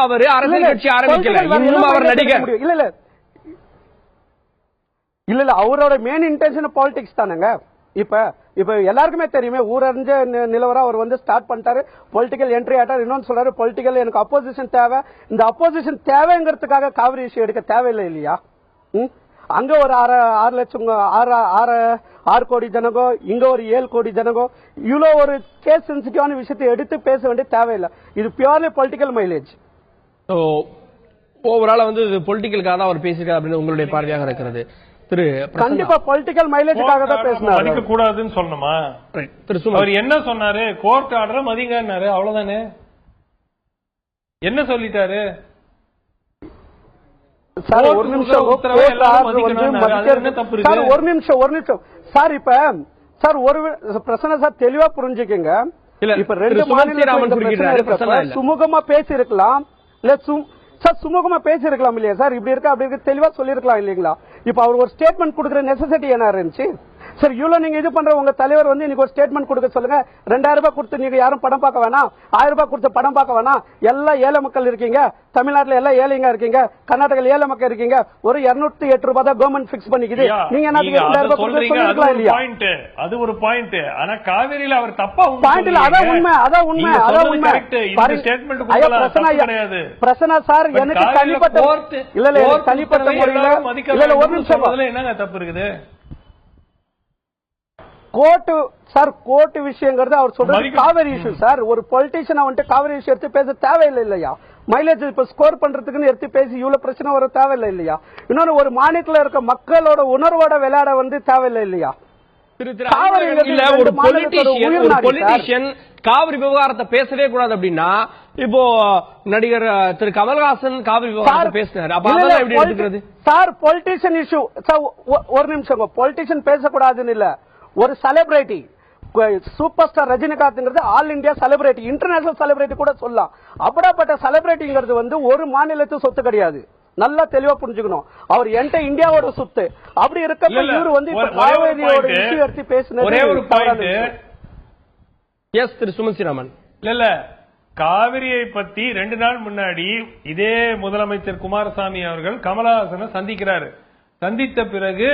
அவரு அரசியல் கட்சி ஆரம்பிக்கல, இன்னும் அவர் நடிகர். இல்ல அவரோட மெயின் இன்டென்ஷன் பாலிடிக்ஸ் தானங்க. இப்ப எல்லாருக்குமே தெரியுமே, ஊரறிஞ்ச நிலவரம் அவர் ஸ்டார்ட் பண்ணிட்டாரு, பொலிட்டிக்கல் என்ட்ரி ஆட்டார். இன்னொன்னு சொல்றாரு பொலிட்டிக்கல் எனக்கு அப்போசிஷன் தேவை. இந்த அப்போசிஷன் தேவைங்கிறதுக்காக காவிரி இஷ்யூ எடுக்க தேவையில்லை இல்லையா? அங்க ஒரு 6 லட்சம் 6 கோடி ஜனங்கோ, இங்க ஒரு 7 கோடி ஜனங்கோ, இவ்வளவு ஒரு கேஸ் சென்சிட்டிவான விஷயத்தை எடுத்து பேச வேண்டிய தேவையில்லை. இது பியூர்லி பொலிட்டிக்கல் மைலேஜ். ஓவரால் பொலிட்டிக்கலுக்காக தான் அவர் பேசியிருக்காரு அப்படின்னு உங்களுடைய பார்வையாக இருக்கிறது. கண்டிப்பா பொலிட்டிக்கல் மைலேஜுக்காக தான் பேசினாரு. மதிக்க கூடாதுன்னு சொல்லணுமா? அவர் என்ன சொன்னாரு? கோர்ட் ஆர்டர் மதிங்கன்னாரு, அவ்வளவுதானே. என்ன சொல்லிட்டாரு? சார் ஒரு நிமிஷம் சார். இப்ப சார் ஒரு பிரச்சனை சார் தெளிவா புரிஞ்சுக்கங்க. இப்ப 2 மாநிலம் சுமூகமா பேசி இருக்கலாம், இல்ல சார் சுமூகமா பேசி இருக்கலாம் இல்லையா சார்? இப்படி இருக்க அப்படி இருக்க தெளிவா சொல்லி இருக்கலாம் இல்லீங்களா? இப்ப அவர் ஒரு ஸ்டேட்மெண்ட் கொடுக்குற நெசசிட்டி என்ன இருந்துச்சு சார்? இவ்வளவு நீங்க இது பண்ற உங்க தலைவர் இன்னைக்கு ஒரு ஸ்டேட்மெண்ட் கொடுக்க சொல்லுங்க. 2000 ரூபாய் கொடுத்து நீங்க யாரும் படம் பார்க்க வேணாம், 1000 ரூபாய் கொடுத்து படம் பார்க்க வேணாம், எல்லாம் ஏழை மக்கள் இருக்கீங்க, தமிழ்நாட்டுல எல்லாம் ஏழைங்க இருக்கீங்க, கர்நாடகால ஏழை மக்கள் இருக்கீங்க, ஒரு 208 ரூபாய் தான் கவர்மெண்ட் பிக்ஸ் பண்ணிக்குது. நீங்க என்ன 2000 ரூபாய் சொல்லிருக்கலாம் இல்லையா? அது ஒரு பாயிண்ட். ஆனா காவேரியில அவர் தப்பா பாயிண்ட் இல்ல. அதான் உண்மை, அதான் உண்மை, அதான் உண்மை. பிரசன்னா சார் எனக்கு தனிப்பட்ட இல்ல தனிப்பட்ட முறையில இல்ல ஒரு நிமிஷம் என்னங்க தப்பு இருக்குது? கோர்ட் விஷயங்கிறது அவர் சொல்றது காவிரி இஷ்யூ சார். ஒரு பொலிட்டிஷியன் காவிரி இஷ்யூ எடுத்து பேச தேவையில்லை இல்லையா? மைலேஜ் இப்ப ஸ்கோர் பண்றதுக்குன்னு எடுத்து பேசி இவ்வளவு பிரச்சனை வர தேவையில்லை இல்லையா? இன்னொன்னு ஒரு மாநிலத்தில் இருக்க மக்களோட உணர்வோட விளையாட தேவையில்லை இல்லையா? ஒரு பொலிட்டிஷியன் காவிரி விவகாரத்தை பேசவே கூடாது அப்படின்னா இப்போ நடிகர் திரு கமல்ஹாசன் காவிரி விவகாரத்தை பேசினார். அப்ப அதெல்லாம் எப்படி எடுத்துக்கிறது சார்? Politician issue sir. ஒரு நிமிஷம், பொலிட்டிஷியன் பேசக்கூடாதுன்னு இல்ல, ஒரு செலிபிரிட்டி சூப்பர் ஸ்டார் ரஜினிகாந்த்ங்கிறது all India celebrity, international celebrity கூட சொல்லலாம். அப்படிப்பட்ட செலிபிரிட்டிங்கிறது வந்து ஒரு மாநிலத்து சொத்து கிடையாது. நல்லா தெளிவா புரிஞ்சுக்கணும். அவர் என்ட இந்தியாவோட சொத்து. அப்படி இருக்கப்ப இவர் வந்து இப்ப காவேரியோட இஷ்யூ எடுத்து பேசினது ஒரே ஒரு பாயிண்ட். எஸ் திரு சுமன் ஸ்ரீராமன். இல்ல காவிரியை பத்தி 2 நாள் முன்னாடி இதே முதலமைச்சர் குமாரசாமி அவர்கள் கமலஹாசனை சந்திக்கிறாரு. சந்தித்த பிறகு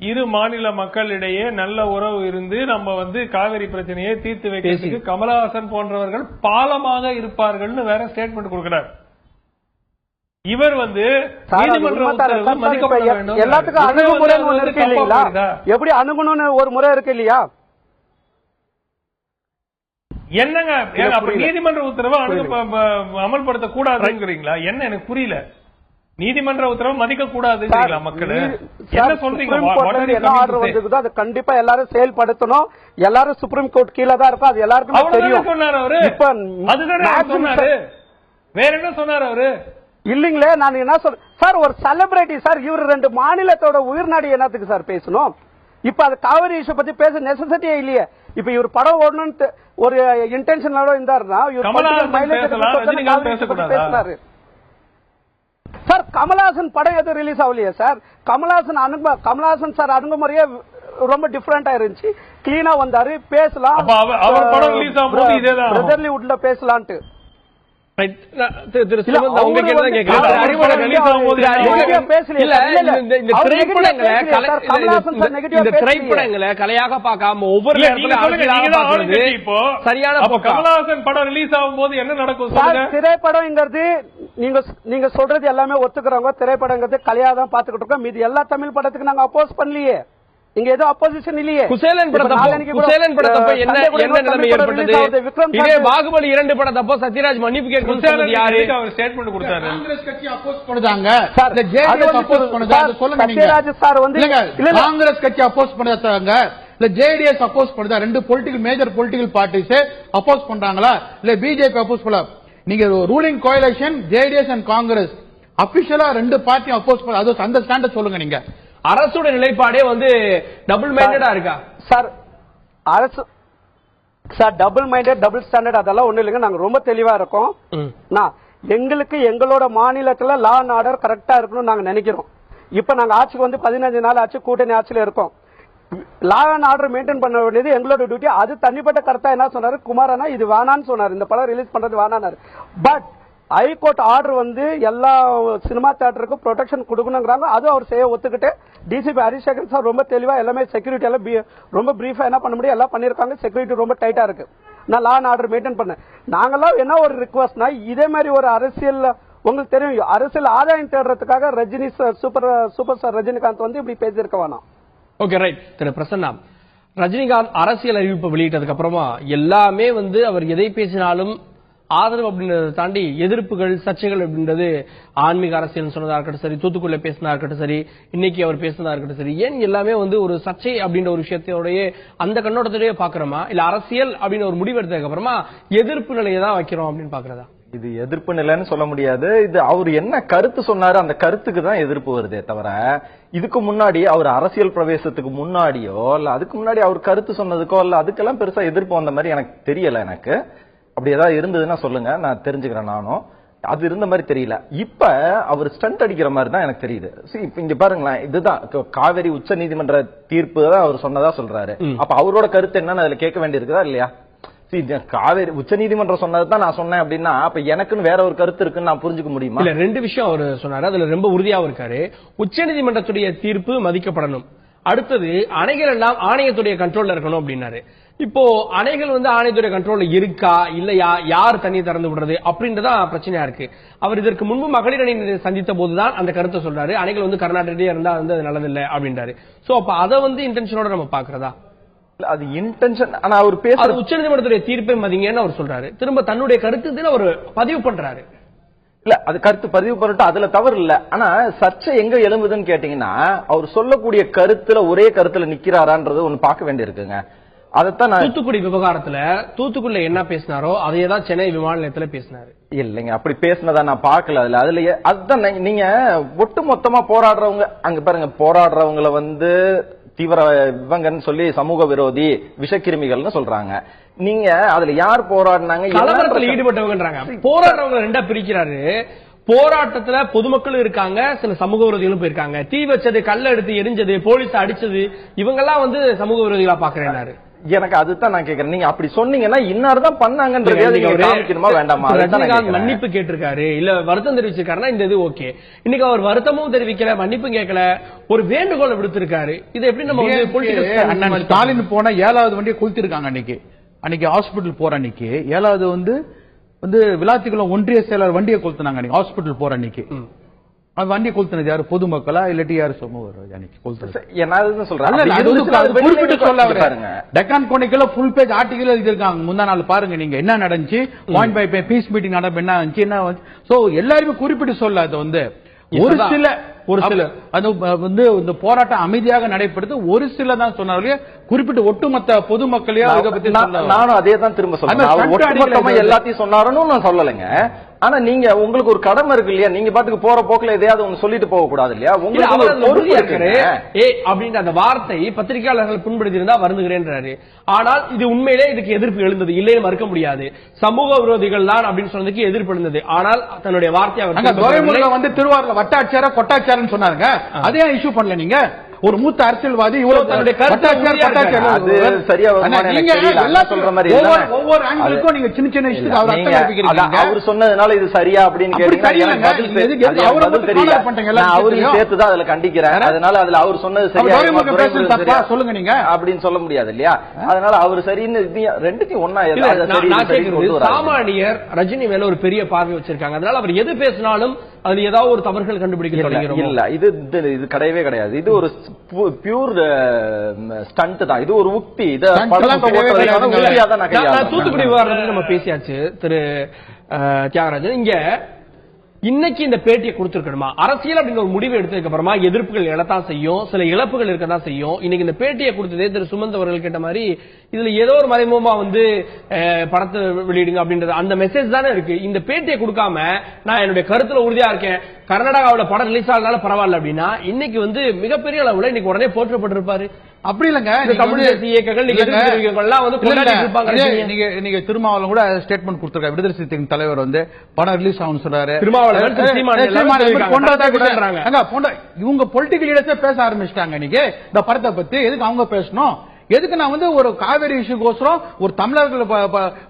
இரு மாநில மக்களிடையே நல்ல உறவு இருந்து நம்ம வந்து காவிரி பிரச்சனையை தீர்த்து வைக்கிறதுக்கு கமலஹாசன் போன்றவர்கள் பாலமாக இருப்பார்கள் வேற ஸ்டேட்மெண்ட் கொடுக்கிறார். இவர் வந்து நீதிமன்ற உத்தரவு மதிக்கப்பட வேண்டும். எல்லாத்துக்கும் அணுகுமுறை இருக்கு இல்லைங்களா? எப்படி அணுகணும்னு ஒரு முறை இருக்கு இல்லையா? என்னங்க நீதிமன்ற உத்தரவை அமல்படுத்த கூடாதுங்கிறீங்களா? என்ன எனக்கு புரியல. நீதிமன்ற உத்தரவு மதிக்க கூடாதுங்களா? மக்கள் என்ன சொல்றீங்க? அது கண்டிப்பா எல்லாரும் செயல்படுத்தணும். எல்லாரும் சுப்ரீம் கோர்ட் கீழே தான் இருக்கும். அது எல்லாருக்கும் தெரியும். சொன்னாரு அவரு. அதுதான் சொன்னாரு. வேற என்ன சொன்னாரு அவரு? இல்லீங்களே, நான் என்ன சொல்றேன் சார், ஒரு செலிபிரிட்டி சார். இவர் 2 மாநிலத்தோட உயிர்நாடி என்னத்துக்கு சார் பேசணும்? இப்ப அது காவிரி இஷ்யூ பத்தி பேச நெசசிட்டியே இல்லையே. இப்ப இவர் படம் ஓடணும்னு ஒரு இன்டென்ஷனோட இருந்தாருன்னா பேசினாரு சார். கமல்ஹாசன் படம் எதுவும் ரிலீஸ் ஆகலையே சார். கமல்ஹாசன் சார் அணுகுமுறையே ரொம்ப டிஃபரெண்டா இருந்துச்சு. கிளீனா வந்தாரு, பேசலாம், பிரதர்லி வுட்ல பேசலான்ட்டு. திரைப்படங்களை கலையாக பார்க்காம ஒவ்வொரு சரியான கமலஹாசன் படம் ரிலீஸ் ஆகும் போது என்ன நடக்கும்? திரைப்படம்ங்கிறது நீங்க சொல்றது எல்லாமே ஒத்துக்கிறவங்க. திரைப்படங்கிறது கலையா தான் பாத்துக்கிட்டு இருக்கோம். மீது எல்லா தமிழ் படத்துக்கு நாங்க அப்போஸ் பண்ணலையே. இங்க ஏதோ அப்போசிஷன் இல்லையே. குசேலன் படத்தப்ப என்ன நிலைமை ஏற்பட்டது? இதே பாகுபலி 2 படத்தப்போ சத்யராஜ் மன்னிப்பு கேட்க யாரு? அவர் ஸ்டேட்மெண்ட் கொடுத்தாரு. காங்கிரஸ் கட்சி அப்போஸ் பண்ணுதாங்க, ஜேடிஎஸ் அப்போஸ் பண்ணுதா? அது சொல்லுங்க. சத்யராஜ் சார் வந்து காங்கிரஸ் கட்சி அப்போஸ் பண்ணுதாங்க, இல்ல ஜேடிஎஸ் அப்போஸ் பண்ணுதா? 2 political major political parties oppose பண்றாங்களா, இல்ல பிஜேபி அப்போஸ் பண்ணல? நீங்க ruling coalition JDS and Congress அபிஷியலா 2 பார்ட்டியும் அப்போஸ் பண்ண, அது அந்த ஸ்டாண்டர்ட் சொல்லுங்க. நீங்க அரசோட நிலைப்பாடே வந்து டபுள் மைண்டடா இருக்கா சார்? அரசு sir double minded, double standard அதெல்லாம் ஒண்ணு இல்லைங்க. நாங்க ரொம்ப தெளிவா இருக்கோம். எங்களுக்கு எங்களோட மாநிலத்துல லா அண்ட் ஆர்டர் கரெக்டா இருக்கணும்னு நாங்க நினைக்கிறோம். இப்ப நாங்க ஆட்சிக்கு வந்து 15 நாள் ஆட்சி, கூட்டணி ஆட்சியில இருக்கோம். லா அண்ட் ஆர்டர் மெயின்டைன் பண்ண வேண்டியது எங்களோட டியூட்டி. அது தனிப்பட்ட கருத்தா என்ன சொன்னாரு குமாரனா, இது வேணான்னு சொன்னாரு, இந்த படம் ரிலீஸ் பண்றது வேணான்னு. பட் ஹைகோர்ட் ஆர்டர் வந்து எல்லா சினிமா தியேட்டருக்கும் ப்ரொடெக்ஷன் கொடுக்கணுங்கிறாங்க. அதுவும் அவர் செய்ய ஒத்துக்கிட்டு டிசிபி ஹரிசேகர் சார் ரொம்ப தெளிவா எல்லாமே செக்யூரிட்டி எல்லாம் ரொம்ப பிரீஃபா என்ன பண்ண முடியும் எல்லாம் பண்ணிருக்காங்க. செக்யூரிட்டி ரொம்ப டைட்டா இருக்கு. நான் லா அண்ட் ஆர்டர் மெயின்டைன் பண்ணேன். நாங்கெல்லாம் என்ன ஒரு ரிக்வஸ்ட்னா, இதே மாதிரி ஒரு அரசியல் உங்களுக்கு தெரியும், அரசியல் ஆதாயம் தேடுறதுக்காக ரஜினி சூப்பர் ஸ்டார் ரஜினிகாந்த் வந்து இப்படி பேசியிருக்க வேணாம். Okay right. திரு பிரசன்னா, ரஜினிகாந்த் அரசியல் அறிவிப்பு வெளியிட்டதுக்கு அப்புறமா எல்லாமே வந்து அவர் எதை பேசினாலும் ஆதரவு அப்படின்றத தாண்டி எதிர்ப்புகள், சர்ச்சைகள் அப்படின்றது ஆன்மீக அரசியல் சொன்னதா இருக்கட்டும் சரி, தூத்துக்குள்ள பேசினா இருக்கட்டும் சரி, இன்னைக்கு அவர் பேசினதா இருக்கட்டும் சரி, ஏன் எல்லாமே வந்து ஒரு சர்ச்சை அப்படின்ற ஒரு விஷயத்தோடய அந்த கண்ணோட்டத்திலேயே பாக்குறோமா, இல்ல அரசியல் அப்படின்னு ஒரு முடிவு எடுத்ததுக்கு அப்புறமா எதிர்ப்பு நிலையை தான் வைக்கிறோம் அப்படின்னு பாக்குறதா? இது எதிர்ப்பு நிலைன்னு சொல்ல முடியாது. இது அவர் என்ன கருத்து சொன்னாரு அந்த கருத்துக்கு தான் எதிர்ப்பு வருதே தவிர, இதுக்கு முன்னாடி அவர் அரசியல் பிரவேசத்துக்கு முன்னாடியோ இல்ல அதுக்கு முன்னாடி அவர் கருத்து சொன்னதுக்கோ இல்ல அதுக்கெல்லாம் பெருசா எதிர்ப்பு வந்த மாதிரி எனக்கு தெரியல. எனக்கு அப்படி ஏதாவது இருந்ததுன்னா சொல்லுங்க, நான் தெரிஞ்சுக்கிறேன். நானும் அது இருந்த மாதிரி தெரியல. இப்ப அவர் ஸ்டண்ட் அடிக்கிற மாதிரி தான் எனக்கு தெரியுது. இப்ப இங்க பாருங்களேன், இதுதான் காவிரி உச்ச நீதிமன்ற தீர்ப்பு தான் அவர் சொன்னதா சொல்றாரு. அப்ப அவரோட கருத்து என்னன்னு அதுல கேட்க வேண்டியிருக்குதா இல்லையா? காவிரி உச்ச நீதிமன்றம் சொன்னதுதான் நான் சொன்னேன் அப்படின்னா அப்ப எனக்குன்னு வேற ஒரு கருத்து இருக்குன்னு நான் புரிஞ்சுக்க முடியுமா? இல்ல, 2 விஷயம் அவர் சொன்னாரு, அதுல ரொம்ப உறுதியாவும் இருக்காரு. உச்ச நீதிமன்றத்துடைய தீர்ப்பு மதிக்கப்படணும். அடுத்தது அணைகள் எல்லாம் ஆணையத்துடைய கண்ட்ரோல்ல இருக்கணும் அப்படின்னாரு. இப்போ அணைகள் வந்து ஆணையத்துடைய கண்ட்ரோல்ல இருக்கா இல்லையா, யார் தண்ணி திறந்து விடுறது அப்படின்றதா பிரச்சனையா இருக்கு. அவர் இதற்கு முன்பு மகளிர் அணி சந்தித்த போதுதான் அந்த கருத்தை சொல்றாரு, அணைகள் வந்து கர்நாடகத்திலே இருந்தா வந்து அது நல்லதில்லை அப்படின்றாரு. சோ அப்ப அதை வந்து இன்டென்ஷனோட நம்ம பாக்குறதா? அது இன்டென்ஷன். ஆனா அவர் பேசுறது உச்ச நீதிமன்றத்துடைய தீர்ப்பை மதிங்கன்னு அவர் சொல்றாரு. திரும்ப தன்னுடைய கருத்து அவர் பதிவு பண்றாரு. இல்ல, அது கருத்து பதிவு பண்ணிட்டு அதுல தவறு இல்ல. ஆனா சர்ச்சை எங்க எழும்புதுன்னு கேட்டீங்கன்னா, அவர் சொல்லக்கூடிய கருத்துல ஒரே கருத்துல நிக்கிறாரான்றது ஒண்ணு பார்க்க வேண்டியிருக்குங்க. அதைத்தான் நான் தூத்துக்குடி விவகாரத்துல தூத்துக்குடியில என்ன பேசினாரோ அதையே தான் சென்னை விமான நிலையத்துல பேசினாரு. இல்லைங்க, அப்படி பேசினதா நான் பார்க்கல. அதுலயே அதுதான் நீங்க ஒட்டு மொத்தமா போராடுறவங்க அங்க பாருங்க, போராடுறவங்களை வந்து தீவிர இவங்கன்னு சொல்லி சமூக விரோதி விஷக்கிருமிகள்னு சொல்றாங்க. நீங்க அதுல யார் போராடினாங்க, கலவரத்தில் ஈடுபட்டவங்கன்றாங்க. போராடுறவங்க ரெண்டா பிரிக்கிறாரு. போராட்டத்துல பொதுமக்களும் இருக்காங்க, சில சமூக விரோதிகளும் போயிருக்காங்க. தீ வச்சது, கல்ல எடுத்து எரிஞ்சது, போலீஸ் அடிச்சது, இவங்கெல்லாம் வந்து சமூக விரோதிகளா பாக்குறேன்னாரு. எனக்கு அதுதான் நான் கேக்குறேன். நீங்க அப்படி சொன்னீங்கன்னா இன்னார்தான் பண்ணாங்கன்றது காமிக்கணுமா வேண்டாமா? ரஜினிகாந்த் மன்னிப்பு கேட்டிருக்காரு, இல்ல வருத்தம் தெரிவிச்சிருக்காருன்னா இந்த இது ஓகே. இன்னைக்கு அவர் வருத்தமும் தெரிவிக்கல, மன்னிப்பும் கேட்கல, ஒரு வேண்டுகோளை விடுத்திருக்காரு. இது எப்படி நம்ம வந்து ஸ்டாலின் போன 7வது வண்டியை கொளுத்திருக்காங்க. அன்னைக்கு ஹாஸ்பிட்டல் போற அன்னைக்கு 7வது வந்து விளாத்திக்குளம் ஒன்றிய செயலர் வண்டியை கொளுத்துனாங்க. அன்னைக்கு ஹாஸ்பிட்டல் போற அன்னைக்கு அந்த வண்டியை கொளுத்துனது யாரு, பொதுமக்களா இல்லாட்டி யாரு சமூக அன்னைக்கு கொளுத்துறது? டெக்கான் கோனிக்கல ஃபுல் பேஜ் ஆர்டிகல் எழுதிருக்காங்க. முந்தா நாள் பாருங்க நீங்க என்ன நடந்துச்சு, பாயிண்ட் பை பீஸ் மீட்டிங் நடப்பு என்ன இருந்துச்சு, என்ன சோ எல்லாருமே குறிப்பிட்டு சொல்ல. அது வந்து ஒரு சில அது வந்து இந்த போராட்டம் அமைதியாக நடைபெறுது, ஒரு சில தான் சொன்னாரு, குறிப்பிட்ட ஒட்டுமொத்த பொதுமக்களையோ இதை பத்தி நானும் அதே தான் திரும்ப சொல்றேன். எல்லாத்தையும் சொன்னாருன்னு நான் சொல்லலைங்க. ஆனா நீங்க உங்களுக்கு ஒரு கடமை இருக்கு இல்லையா, நீங்க பாட்டுக்கு போற போக்குல எதையாவது ஒண்ணு சொல்லிட்டு போக கூடாது இல்லையா? உங்களுக்கு அப்படின்ற அந்த வார்த்தை பத்திரிகையாளர்கள் புண்படுத்தி இருந்தா வருந்துகிறேன்றாரு. ஆனால் இது உண்மையிலே இதுக்கு எதிர்ப்பு எழுந்தது, இல்லையே மறுக்க முடியாது. சமூக விரோதிகள் தான் அப்படின்னு சொன்னதுக்கு எதிர்ப்பு எழுந்தது. ஆனால் தன்னுடைய வார்த்தையை அவர் வந்து திருவாரூர்ல வட்டாட்சியரா கொட்டாட்சியர்னு சொன்னாருங்க. அதே இஷ்யூ பண்ணல நீங்க. ஒரு மூத்த அரசியல்வாதி ஒவ்வொரு ஆண்களுக்கும் நீங்க சின்ன சின்ன விஷயத்துக்கு அவர் சொன்னதுனால இது சரியா அப்படின்னு அவரையும் சேர்த்துதான் அதுல கண்டிக்கிறேன். அதனால அதுல அவர் சொன்னது சரியா சொல்லுங்க நீங்க அப்படின்னு சொல்ல முடியாது இல்லையா? அதனால அவர் சரின்னு ரெண்டுத்தையும் ஒன்னா சாமானியர் ரஜினி மேல ஒரு பெரிய பார்வை வச்சிருக்காங்க. அதனால அவர் எது பேசினாலும் அது ஏதாவது ஒரு தவறுகள் கண்டுபிடிக்க தொடங்கிறோம். இல்ல, இது கிடையவே கிடையாது. இது ஒரு பியூர் ஸ்டண்ட் தான். இது ஒரு உக்தி. தூத்துக்குடி விவகாரத்தில் நம்ம பேசியாச்சு திரு தியாகராஜன். இங்க இன்னைக்கு இந்த பேட்டியை கொடுத்திருக்கணுமா? அரசியல் அப்படிங்கிற ஒரு முடிவு எடுத்ததுக்கு அப்புறமா எதிர்ப்புகள் எழத்தான் செய்யும், சில இழப்புகள் இருக்கதான் செய்யும். இன்னைக்கு இந்த பேட்டியை கொடுத்ததே திரு சுமந்த் அவர்கள் கேட்ட மாதிரி இதுல ஏதோ ஒரு மறைமுகமா வந்து படத்தை வெளியிடுங்க அப்படின்றது அந்த மெசேஜ் தானே இருக்கு. இந்த பேட்டியை கொடுக்காம நான் என்னுடைய கருத்துல உறுதியா இருக்கேன், கர்நாடகாவில் படம் ரிலீஸ் ஆனாலும் பரவாயில்ல அப்படின்னா இன்னைக்கு வந்து மிகப்பெரிய அளவுல இன்னைக்கு உடனே போற்றப்பட்டிருப்பாரு. அப்படி இல்லங்க, தமிழ் தேசிய இயக்கங்கள் நீங்க திருமாவளவன் கூட ஸ்டேட்மெண்ட் கொடுத்திருக்காரு. விடுதலை சிறுத்தைகளின் தலைவர் வந்து படம் ரிலீஸ் ஆகும் சொல்றாரு. இவங்க பொலிட்டிக்கல் லீடர்ஸே பேச ஆரம்பிச்சிட்டாங்க இன்னைக்கு இந்த படத்தை பத்தி. எதுக்கு அவங்க பேசணும்? எதுக்கு நான் வந்து ஒரு காவேரி இஷ்யூக்கோசரம் ஒரு தமிழர்கள்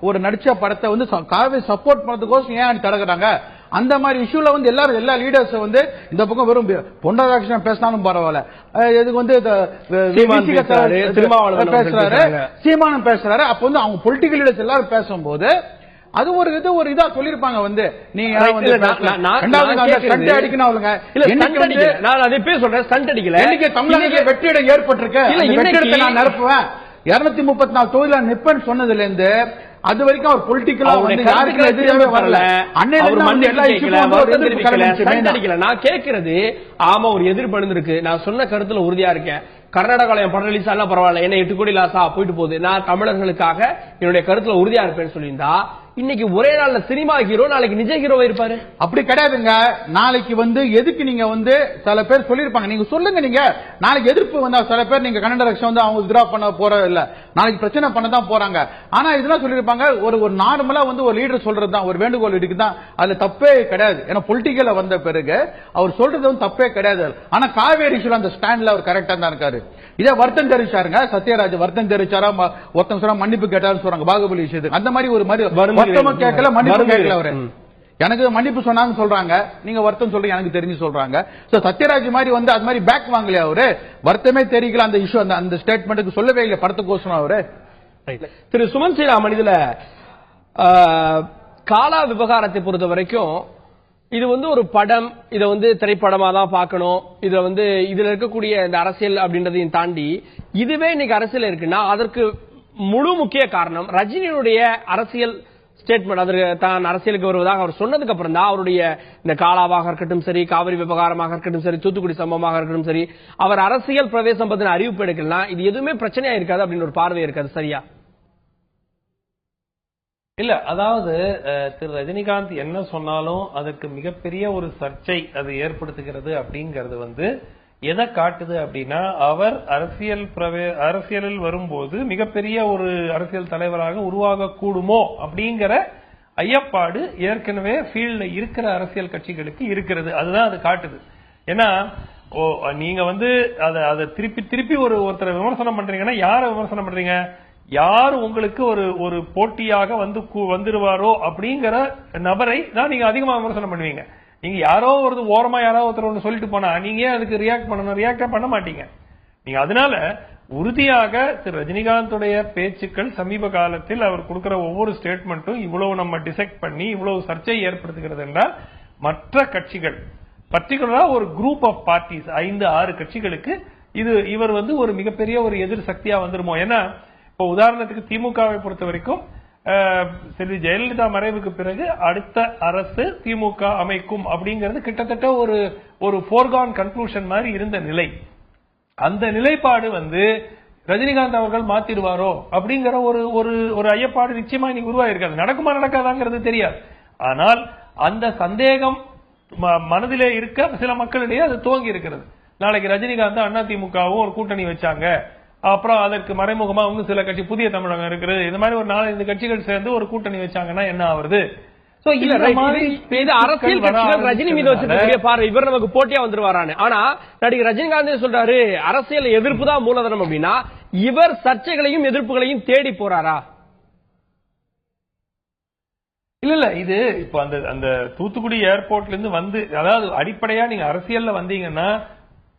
ஒரு நடிச்ச படத்தை வந்து காவேரி சப்போர்ட் பண்ணதுக்கோசரம் ஏன் தடுக்கிறாங்க? அந்த மாதிரி இஷ்யூல வந்து எல்லா லீடர்ஸ் வந்து இந்த பக்கம் வெறும் பொண்டராட்சி பேசினாலும் பரவாயில்ல, இதுக்கு வந்து பேசுறாரு, சீமானம் பேசுறாரு. அப்ப வந்து அவங்க பொலிட்டிக்கல் லீடர்ஸ் எல்லாரும் பேசும்போது அது ஒரு இதா சொல்லிருப்பாங்க. வந்து நீங்க வெற்றியிட ஏற்பட்டிருக்கு, நான் நிரப்புவேன் 234 தொகுதியில நிற்பேன்னு சொன்னதுல இருந்து அது வரைக்கும் அவர் பொலிட்டிக்கலா யாருக்கும் எதிராகவே வரல. நான் கேட்கிறது ஆமா ஒரு எதிர்ப்பு எழுந்திருக்கு. நான் சொன்ன கருத்துல உறுதியா இருக்கேன். கர்நாடகாவில் படம் ரிலீஸ் ஆனா பரவாயில்ல, என்ன 8 கோடி லாஸா போயிட்டு போகுது, நான் தமிழர்களுக்காக என்னுடைய கருத்துல உறுதியா இருப்பேன்னு சொல்லியிருந்தா இன்னைக்கு ஒரே நாள்ல சினிமா ஹீரோ நாளைக்கு நிஜ ஹீரோவா இருப்பாரு. அப்படி கிடையாதுங்க. நாளைக்கு வந்து எதுக்கு நீங்க வந்து சில பேர் சொல்லிருப்பாங்க, நீங்க சொல்லுங்க. நீங்க நாளைக்கு எதிர்ப்பு வந்தா சில பேர் நீங்க கன்னட ரக்ஷன் வந்து அவங்க வித்ரா பண்ண போற இல்ல, நாளைக்கு பிரச்சனை பண்ணதான் போறாங்க. ஆனா இதெல்லாம் சொல்லிருப்பாங்க. ஒரு நார்மலா வந்து ஒரு லீடர் சொல்றதுதான், ஒரு வேண்டுகோள் இருக்குதான், அதுல தப்பே கிடையாது. ஏன்னா பொலிட்டிக்கல வந்த பிறகு அவர் சொல்றது வந்து தப்பே கிடையாது. ஆனா காவேரி இஷ்யூல அந்த ஸ்டாண்ட்ல அவர் கரெக்டா தான் இருக்காரு. இதே வருத்தம் தெரிவிச்சாருங்க சத்யராஜ், வருத்தம் தெரிவிச்சாரா, ஒருத்தன் சொல்ற மன்னிப்பு கேட்டாருன்னு சொல்றாங்க பாகுபலி விஷயத்துக்கு. அந்த மாதிரி ஒரு மாதிரி கேட்கல, மன்னிப்பு கேட்கல அவரு. எனக்கு மன்னிப்பு சொன்னாங்க சொல்றாங்க, நீங்க வருத்தம் சொல்றீங்க, எனக்கு தெரிஞ்சு சொல்றாங்க. சத்யராஜ் மாதிரி வந்து அது மாதிரி பேக் வாங்கலையா அவரு? வருத்தமே தெரிவிக்கல அந்த இஷ்யூ, அந்த ஸ்டேட்மெண்ட்டுக்கு சொல்லவே இல்லை படத்துக்கோசரம் அவரு. திரு சுமன் ஸ்ரீராமன், இதுல காலா விவகாரத்தை பொறுத்த வரைக்கும் இது வந்து ஒரு படம், இதை வந்து திரைப்படமா தான் பார்க்கணும். இதுல வந்து இதுல இருக்கக்கூடிய இந்த அரசியல் அப்படின்றதையும் தாண்டி இதுவே இன்னைக்கு அரசியல் இருக்குன்னா அதற்கு முழு முக்கிய காரணம் ரஜினியுடைய அரசியல் ஸ்டேட்மெண்ட், அதற்கு தான் அரசியலுக்கு வருவதாக அவர் சொன்னதுக்கு அப்புறம் தான் அவருடைய இந்த காலாவாக இருக்கட்டும் சரி, காவிரி விவகாரமாக இருக்கட்டும் சரி, தூத்துக்குடி சம்பவமாக இருக்கட்டும் சரி, அவர் அரசியல் பிரவேசம் பத்தின அறிவிப்பு எடுக்கலாம், இது எதுவுமே பிரச்சனையா இருக்காது அப்படின்னு ஒரு பார்வை இருக்காது. சரியா? இல்ல, அதாவது திரு ரஜினிகாந்த் என்ன சொன்னாலும் அதற்கு மிகப்பெரிய ஒரு சர்ச்சை அது ஏற்படுத்துகிறது அப்படிங்கிறது எதை காட்டுது அப்படின்னா, அவர் அரசியலில் வரும்போது மிகப்பெரிய ஒரு அரசியல் தலைவராக உருவாக கூடுமோ அப்படிங்கிற ஐயப்பாடு ஏற்கனவே ஃபீல்ட்ல இருக்கிற அரசியல் கட்சிகளுக்கு இருக்கிறது. அதுதான் அது காட்டுது. ஏன்னா நீங்க அதை திருப்பி ஒருத்தரை விமர்சனம் பண்றீங்கன்னா யாரை விமர்சனம் பண்றீங்க? யார் உங்களுக்கு ஒரு போட்டியாக வந்துருவாரோ அப்படிங்கிற நபரை தான் நீங்க அதிகமா விமர்சனம் பண்ணுவீங்க. நீங்க யாரோ ஒரு ஓரமா யாரோ ஒருத்தர் ஒன்று சொல்லிட்டு போனா நீங்க அதுக்கு ரியாக்ட் பண்ணணும், ரியாக்டே பண்ண மாட்டீங்க நீங்க. அதனால உறுதியாக திரு ரஜினிகாந்துடைய பேச்சுக்கள் சமீப காலத்தில் அவர் கொடுக்கிற ஒவ்வொரு ஸ்டேட்மெண்ட்டும் இவ்வளவு நம்ம டிசெக்ட் பண்ணி இவ்வளவு சர்ச்சை ஏற்படுத்துகிறது என்றால், மற்ற கட்சிகள் பர்டிகுலரா ஒரு குரூப் ஆஃப் பார்ட்டிஸ் 5-6 கட்சிகளுக்கு இவர் ஒரு மிகப்பெரிய ஒரு எதிர் சக்தியா வந்துருமோ. ஏன்னா இப்போ உதாரணத்துக்கு திமுகவை பொறுத்த வரைக்கும் செல்வி ஜெயலலிதா மறைவுக்கு பிறகு அடுத்த அரசு திமுக அமைக்கும் அப்படிங்கிறது கிட்டத்தட்ட ஒரு ஃபோர்கான் கன்க்ளூஷன் மாதிரி இருந்த நிலை. அந்த நிலைப்பாடு ரஜினிகாந்த் அவர்கள் மாத்திடுவாரோ அப்படிங்கிற ஒரு ஐயப்பாடு நிச்சயமா இன்னைக்கு உருவாயிருக்காது. நடக்குமா நடக்காதாங்கிறது தெரியாது. ஆனால் அந்த சந்தேகம் மனதிலே இருக்க சில மக்களிடையே அது துவங்கி இருக்கிறது. நாளைக்கு ரஜினிகாந்த் அதிமுகவும் ஒரு கூட்டணி வச்சாங்க, அப்புறம் அதற்கு மறைமுகமா சில கட்சி புதிய தமிழகம் இருக்கிறது, இந்த மாதிரி ஒரு 4-5 கட்சிகள் சேர்ந்து ஒரு கூட்டணி வச்சாங்கன்னா என்ன ஆகுது? அரசியல் கட்சிகள் ரஜினி மீது வச்சிருக்கக்கூடிய பார்வை இவர் நமக்கு போட்டியா வந்துருவாரான்னு. ஆனா நடிகர் ரஜினிகாந்த் சொல்றாரு அரசியல் எதிர்ப்பு தான் மூலதனம் அப்படின்னா, இவர் சர்ச்சைகளையும் எதிர்ப்புகளையும் தேடி போறாரா? இல்ல இது இப்ப அந்த தூத்துக்குடி ஏர்போர்ட்ல இருந்து அதாவது அடிப்படையா நீங்க அரசியல்ல வந்தீங்கன்னா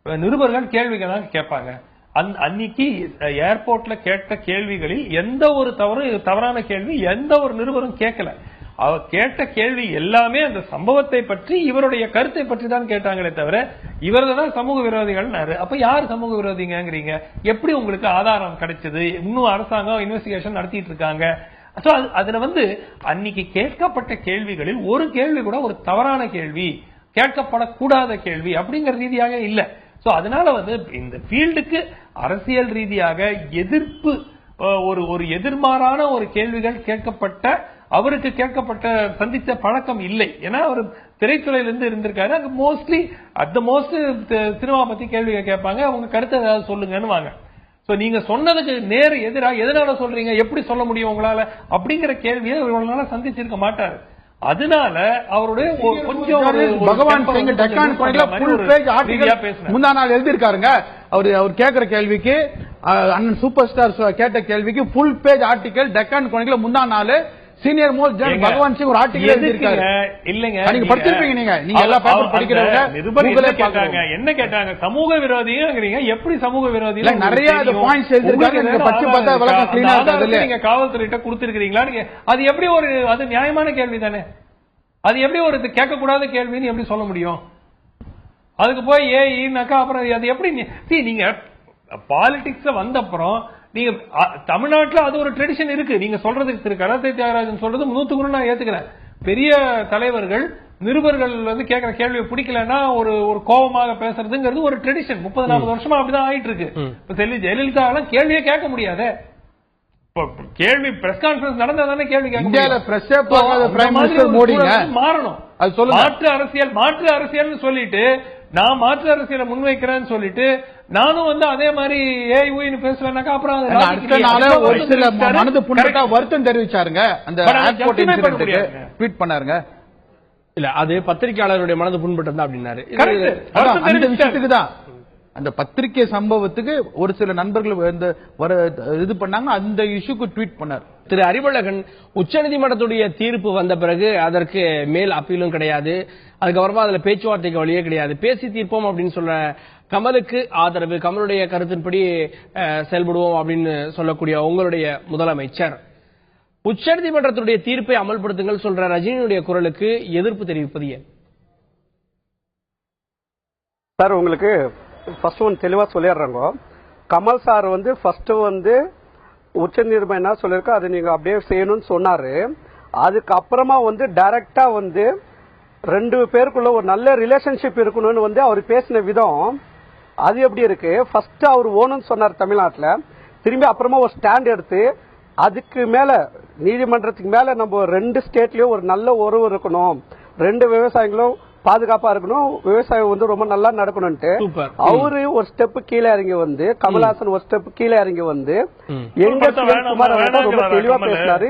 நிருபர்கள் கேள்விகள் தான் கேட்பாங்க. அன்னைக்கு ஏர்போர்ட்ல கேட்ட கேள்விகளில் எந்த ஒரு தவறான கேள்வி எந்த ஒரு நிருபரும் கேட்கல. அவர் கேட்ட கேள்வி எல்லாமே அந்த சம்பவத்தை பற்றி இவருடைய கருத்தை பற்றி தான் கேட்டாங்களே தவிர இவர்தான் சமூக விரோதிகள். அப்ப யார் சமூக விரோதிங்கிறீங்க? எப்படி உங்களுக்கு ஆதாரம் கிடைச்சது? இன்னும் அரசாங்கம் இன்வெஸ்டிகேஷன் நடத்திட்டு இருக்காங்க. அதுல அன்னைக்கு கேட்கப்பட்ட கேள்விகளில் ஒரு கேள்வி கூட ஒரு தவறான கேள்வி, கேட்கப்படக்கூடாத கேள்வி அப்படிங்கிற ரீதியாக இல்ல. அதனால இந்த ஃபீல்டுக்கு அரசியல் ரீதியாக எதிர்ப்பு ஒரு எதிர்மாறான ஒரு கேள்விகள் அவருக்கு கேட்கப்பட்ட சந்தித்த பழக்கம் இல்லை. ஏன்னா அவர் திரைத்துறையிலிருந்து இருந்திருக்காரு. அங்க மோஸ்ட்லி சினிமா பத்தி கேள்வி கேட்பாங்க, அவங்க கருத்தை ஏதாவது சொல்லுங்கன்னு வாங்க. நீங்க சொன்னதுக்கு நேர் எதிராக எதனால சொல்றீங்க, எப்படி சொல்ல முடியும் உங்களால அப்படிங்கிற கேள்வியை இவங்களால சந்திச்சிருக்க மாட்டாரு. அதனால அவருடைய கொஞ்சம் பகவான் Singh Deccan full page article முந்தா நாள் எழுதியிருக்காருங்க. அவர் கேட்கிற கேள்விக்கு அண்ணன் சூப்பர் ஸ்டார் கேட்ட கேள்விக்கு ஃபுல் பேஜ் ஆர்டிகல் டெக்கான் குரனிக்கல முந்தா நாள் சீனியர் மோஸ்ட் ஜர்னல் பகவான் சிங் ஒரு ஆர்டிகல் எழுதியிருக்காரு. இல்லங்க, நீங்க படிச்சிருப்பீங்க, நீங்க எல்லா பேப்பர் படிக்கிறவங்க. நிருபர்களே கேட்டாங்க, என்ன கேட்டாங்க? சமூக விரோதிங்கிறீங்க, எப்படி சமூக விரோதி? நிறைய பாயிண்ட்ஸ் எழுதிருக்காங்க. நீங்க படிச்சு பார்த்தா விளக்கம் கிளீனா இருக்காது. நீங்க காவல்துறையிட்ட கொடுத்திருக்கீங்களா? அது எப்படி அது நியாயமான கேள்வி தானே? அது எப்படி ஒரு கேட்கக்கூடாத கேள்வின்னு எப்படி சொல்ல முடியும்? அதுக்கு போய் ஏன்னாக்கா அப்புறம் அது எப்படி? நீங்க பாலிடிக்ஸ் வந்த அப்புறம் நீங்க தமிழ்நாட்டுல அது ஒரு ட்ரெடிஷன் இருக்கு. நீங்க சொல்றதுக்கு திரு கராத்தே தியாகராஜன் சொல்றது 100% நான் ஏத்துக்கிறேன். பெரிய தலைவர்கள் நிருபர்கள் கேட்கிற கேள்வியை பிடிக்கலன்னா ஒரு கோபமாக பேசுறதுங்கிறது ஒரு ட்ரெடிஷன். 30-40 வருஷமா அப்படிதான் ஆயிட்டு இருக்கு. இப்ப செல்வி ஜெயலலிதா எல்லாம் கேள்வியே கேட்க முடியாது. கேள்வி பிரஸ் கான்பரன்ஸ் நடந்தா தானே கேள்வி கேட்க மாறணும். மாற்று அரசியல் சொல்லிட்டு நான் மாற்று அரசியலை முன்வைக்கிறேன்னு சொல்லிட்டு நானும் அதே மாதிரி ஏன்னு பேசுவேன்னாக்கா அப்புறம் ஒரு சில மனது புண்ணியத்தா வருத்தம் தெரிவிச்சாருங்க. அந்த ஏர்போர்ட் இன்சிடென்ட்க்கு ட்வீட் பண்ணாருங்க. இல்ல அது பத்திரிகையாளருடைய மனது புண்பட்டது அப்படின்னாரு. அந்த விஷயத்துக்கு தான், அந்த பத்திரிகை சம்பவத்துக்கு ஒரு சில நண்பர்கள் இது பண்ணாங்க, அந்த இஷ்யூக்கு ட்வீட் பண்ணார். திரு அறிவழகன், உச்சநீதிமன்றத்துடைய தீர்ப்பு வந்த பிறகு அதற்கு மேல் அப்பீலும் கிடையாது, அதுக்கப்புறமா அதுல பேச்சுவார்த்தைக்கு வழியே கிடையாது, பேசி தீர்ப்போம் அப்படின்னு சொல்ற கமலுக்கு ஆதரவு, கமலுடைய கருத்தின்படி செயல்படுவோம் அப்படின்னு சொல்லக்கூடிய உங்களுடைய முதலமைச்சர் உச்சநீதிமன்றத்துடைய தீர்ப்பை அமல்படுத்துங்கள் சொல்ற ரஜினியுடைய குரலுக்கு எதிர்ப்பு தெரிவிப்பது ஏன் சார்? உங்களுக்கு ஃபர்ஸ்ட் ஒன்று தெளிவாக சொல்லிடுறாங்க. கமல் சார் ஃபர்ஸ்ட் உச்ச நீதிமன்றம் என்ன சொல்லியிருக்கோ அதை நீங்க அப்படியே செய்யணும்னு சொன்னாரு. அதுக்கப்புறமா வந்து டைரக்டா வந்து 2 பேருக்குள்ள ஒரு நல்ல ரிலேஷன்ஷிப் இருக்கணும்னு வந்து அவர் பேசின விதம் அது எப்படி இருக்கு? ஃபர்ஸ்ட் அவர் ஓணுன்னு சொன்னார் தமிழ்நாட்டுல, திரும்பி அப்புறமா ஒரு ஸ்டாண்ட் எடுத்து அதுக்கு மேல நீதிமன்றத்துக்கு மேல நம்ம 2 ஸ்டேட்லயும் ஒரு நல்ல உறவு இருக்கணும், 2 விவசாயிகளும் பாதுகாப்பா இருக்கணும், விவசாயம் வந்து ரொம்ப நல்லா நடக்கணும்ட்டு அவரு ஒரு ஸ்டெப் கீழே இறங்கி வந்து, கமல்ஹாசன் ஒரு ஸ்டெப் கீழே இறங்கி வந்து எங்க குமார் ரொம்ப தெளிவா பேசினாரு.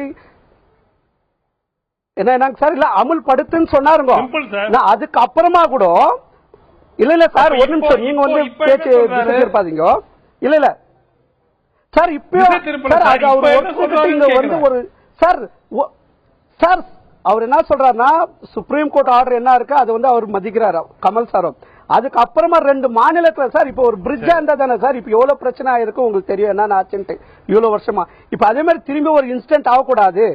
என்ன சார் இல்ல அமுல்படுத்துன்னு சொன்னாருங்க. அதுக்கு அப்புறமா கூட இல்ல சார் ஒரு நிமிஷம் நீங்க வந்து பேச்சு இருப்பாதீங்க. இல்ல சார் இப்ப வந்து ஒரு சார் சார் அவர் என்ன சொல்றாருன்னா சுப்ரீம் கோர்ட் ஆர்டர் என்ன இருக்கு அது வந்து அவர் மதிக்கிறாரு கமல் சாரும். அதுக்கு அப்புறமா 2 மாநிலத்துல சார் இப்ப ஒரு பிரிட்ஜா இருந்தா தானே சார் இப்ப எவ்வளவு பிரச்சனை ஆயிருக்கு உங்களுக்கு தெரியும் என்ன ஆச்சுன்ட்டு இவ்வளவு வருஷமா. இப்ப அதே மாதிரி திரும்பி ஒரு இன்சிடென்ட் ஆகக்கூடாது.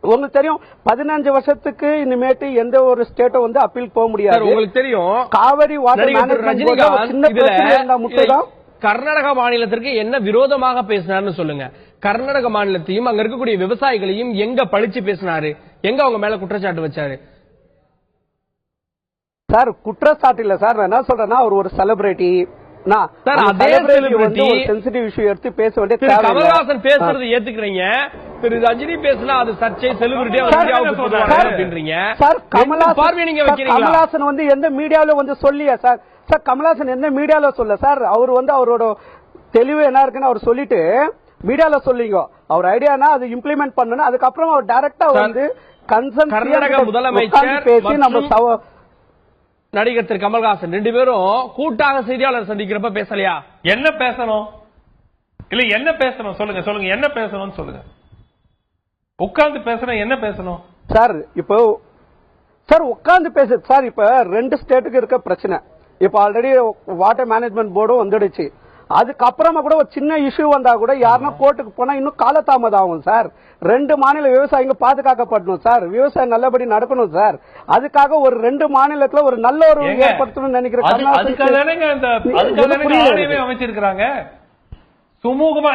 உங்களுக்கு தெரியும் 15 வருஷத்துக்கு இனிமேட்டு எந்த ஒரு ஸ்டேட்டும் வந்து அப்பீல் போக முடியாது. உங்களுக்கு தெரியும் காவிரி வாட்டர் மேனேஜ்மெண்ட் சின்ன பிரச்சனை முட்டுதான். கர்நாடக மாநிலத்திற்கு என்ன விரோதமாக பேசினார்னு சொல்லுங்க. கர்நாடக மாநிலத்தையும் அங்க இருக்கக்கூடிய விவசாயிகளையும் எங்க பழிச்சு பேசினாரு, எங்க அவங்க மேல குற்றச்சாட்டு வச்சாரு? சார் குற்றச்சாட்டு இல்ல சார், நான் என்ன சொல்றேன்னா அவர் ஒரு செலிபிரிட்டி. சென்சிட்டிவ் இஷ்யூ எடுத்து பேச வேண்டிய கமல்ஹாசன் பேசுறது ஏத்துக்கிறீங்க, திரு ரஜினி பேசினா அது சர்ச்சை செலிபிரிட்டியா அப்படின்றீங்க. சார் கமல்ஹாசன் வந்து எந்த மீடியாவில வந்து சொல்லியா சார்? சார் கமல்ஹாசன் எந்த மீடியால சொல்ல சார்? அவர் வந்து அவரோட தெளிவு என்ன இருக்குன்னு அவர் சொல்லிட்டு மீடியால சொல்லிங்க அவர் ஐடியானா அது இம்ப்ளிமெண்ட் பண்ணணும். அதுக்கப்புறம் அவர் டைரக்டா வந்து கர்நாடக முதலமைச்சர் பேசி நம்ம நடிகர் திரு கமல்ஹாசன் 2 பேரும் கூட்டாக செய்தியாளர் சந்திக்கிறப்ப பேசலையா? என்ன பேசணும்? இல்ல என்ன பேசணும் சொல்லுங்க, சொல்லுங்க என்ன பேசணும்னு சொல்லுங்க. உட்கார்ந்து பேசணும், என்ன பேசணும் சார்? இப்போ சார் உட்கார்ந்து பேச சார் இப்ப 2 ஸ்டேட்டுக்கு இருக்க பிரச்சனை. இப்ப ஆல்ரெடி வாட்டர் மேனேஜ்மெண்ட் போர்டும் வந்துடுச்சு. அதுக்கப்புறமா கூட ஒரு சின்ன இஷ்யூ வந்தா கூட யாருன்னா கோர்ட்டுக்கு போனா இன்னும் காலதாமதம் ஆகும் சார். 2 மாநில விவசாயிங்க பாதுகாக்கப்படணும் சார், விவசாயம் நல்லபடி நடக்கணும் சார். அதுக்காக ஒரு 2 மாநிலத்துல ஒரு நல்ல ஒரு ஏற்படுத்தணும்னு நினைக்கிறேன். அமைச்சிருக்காங்க சுமூகமா.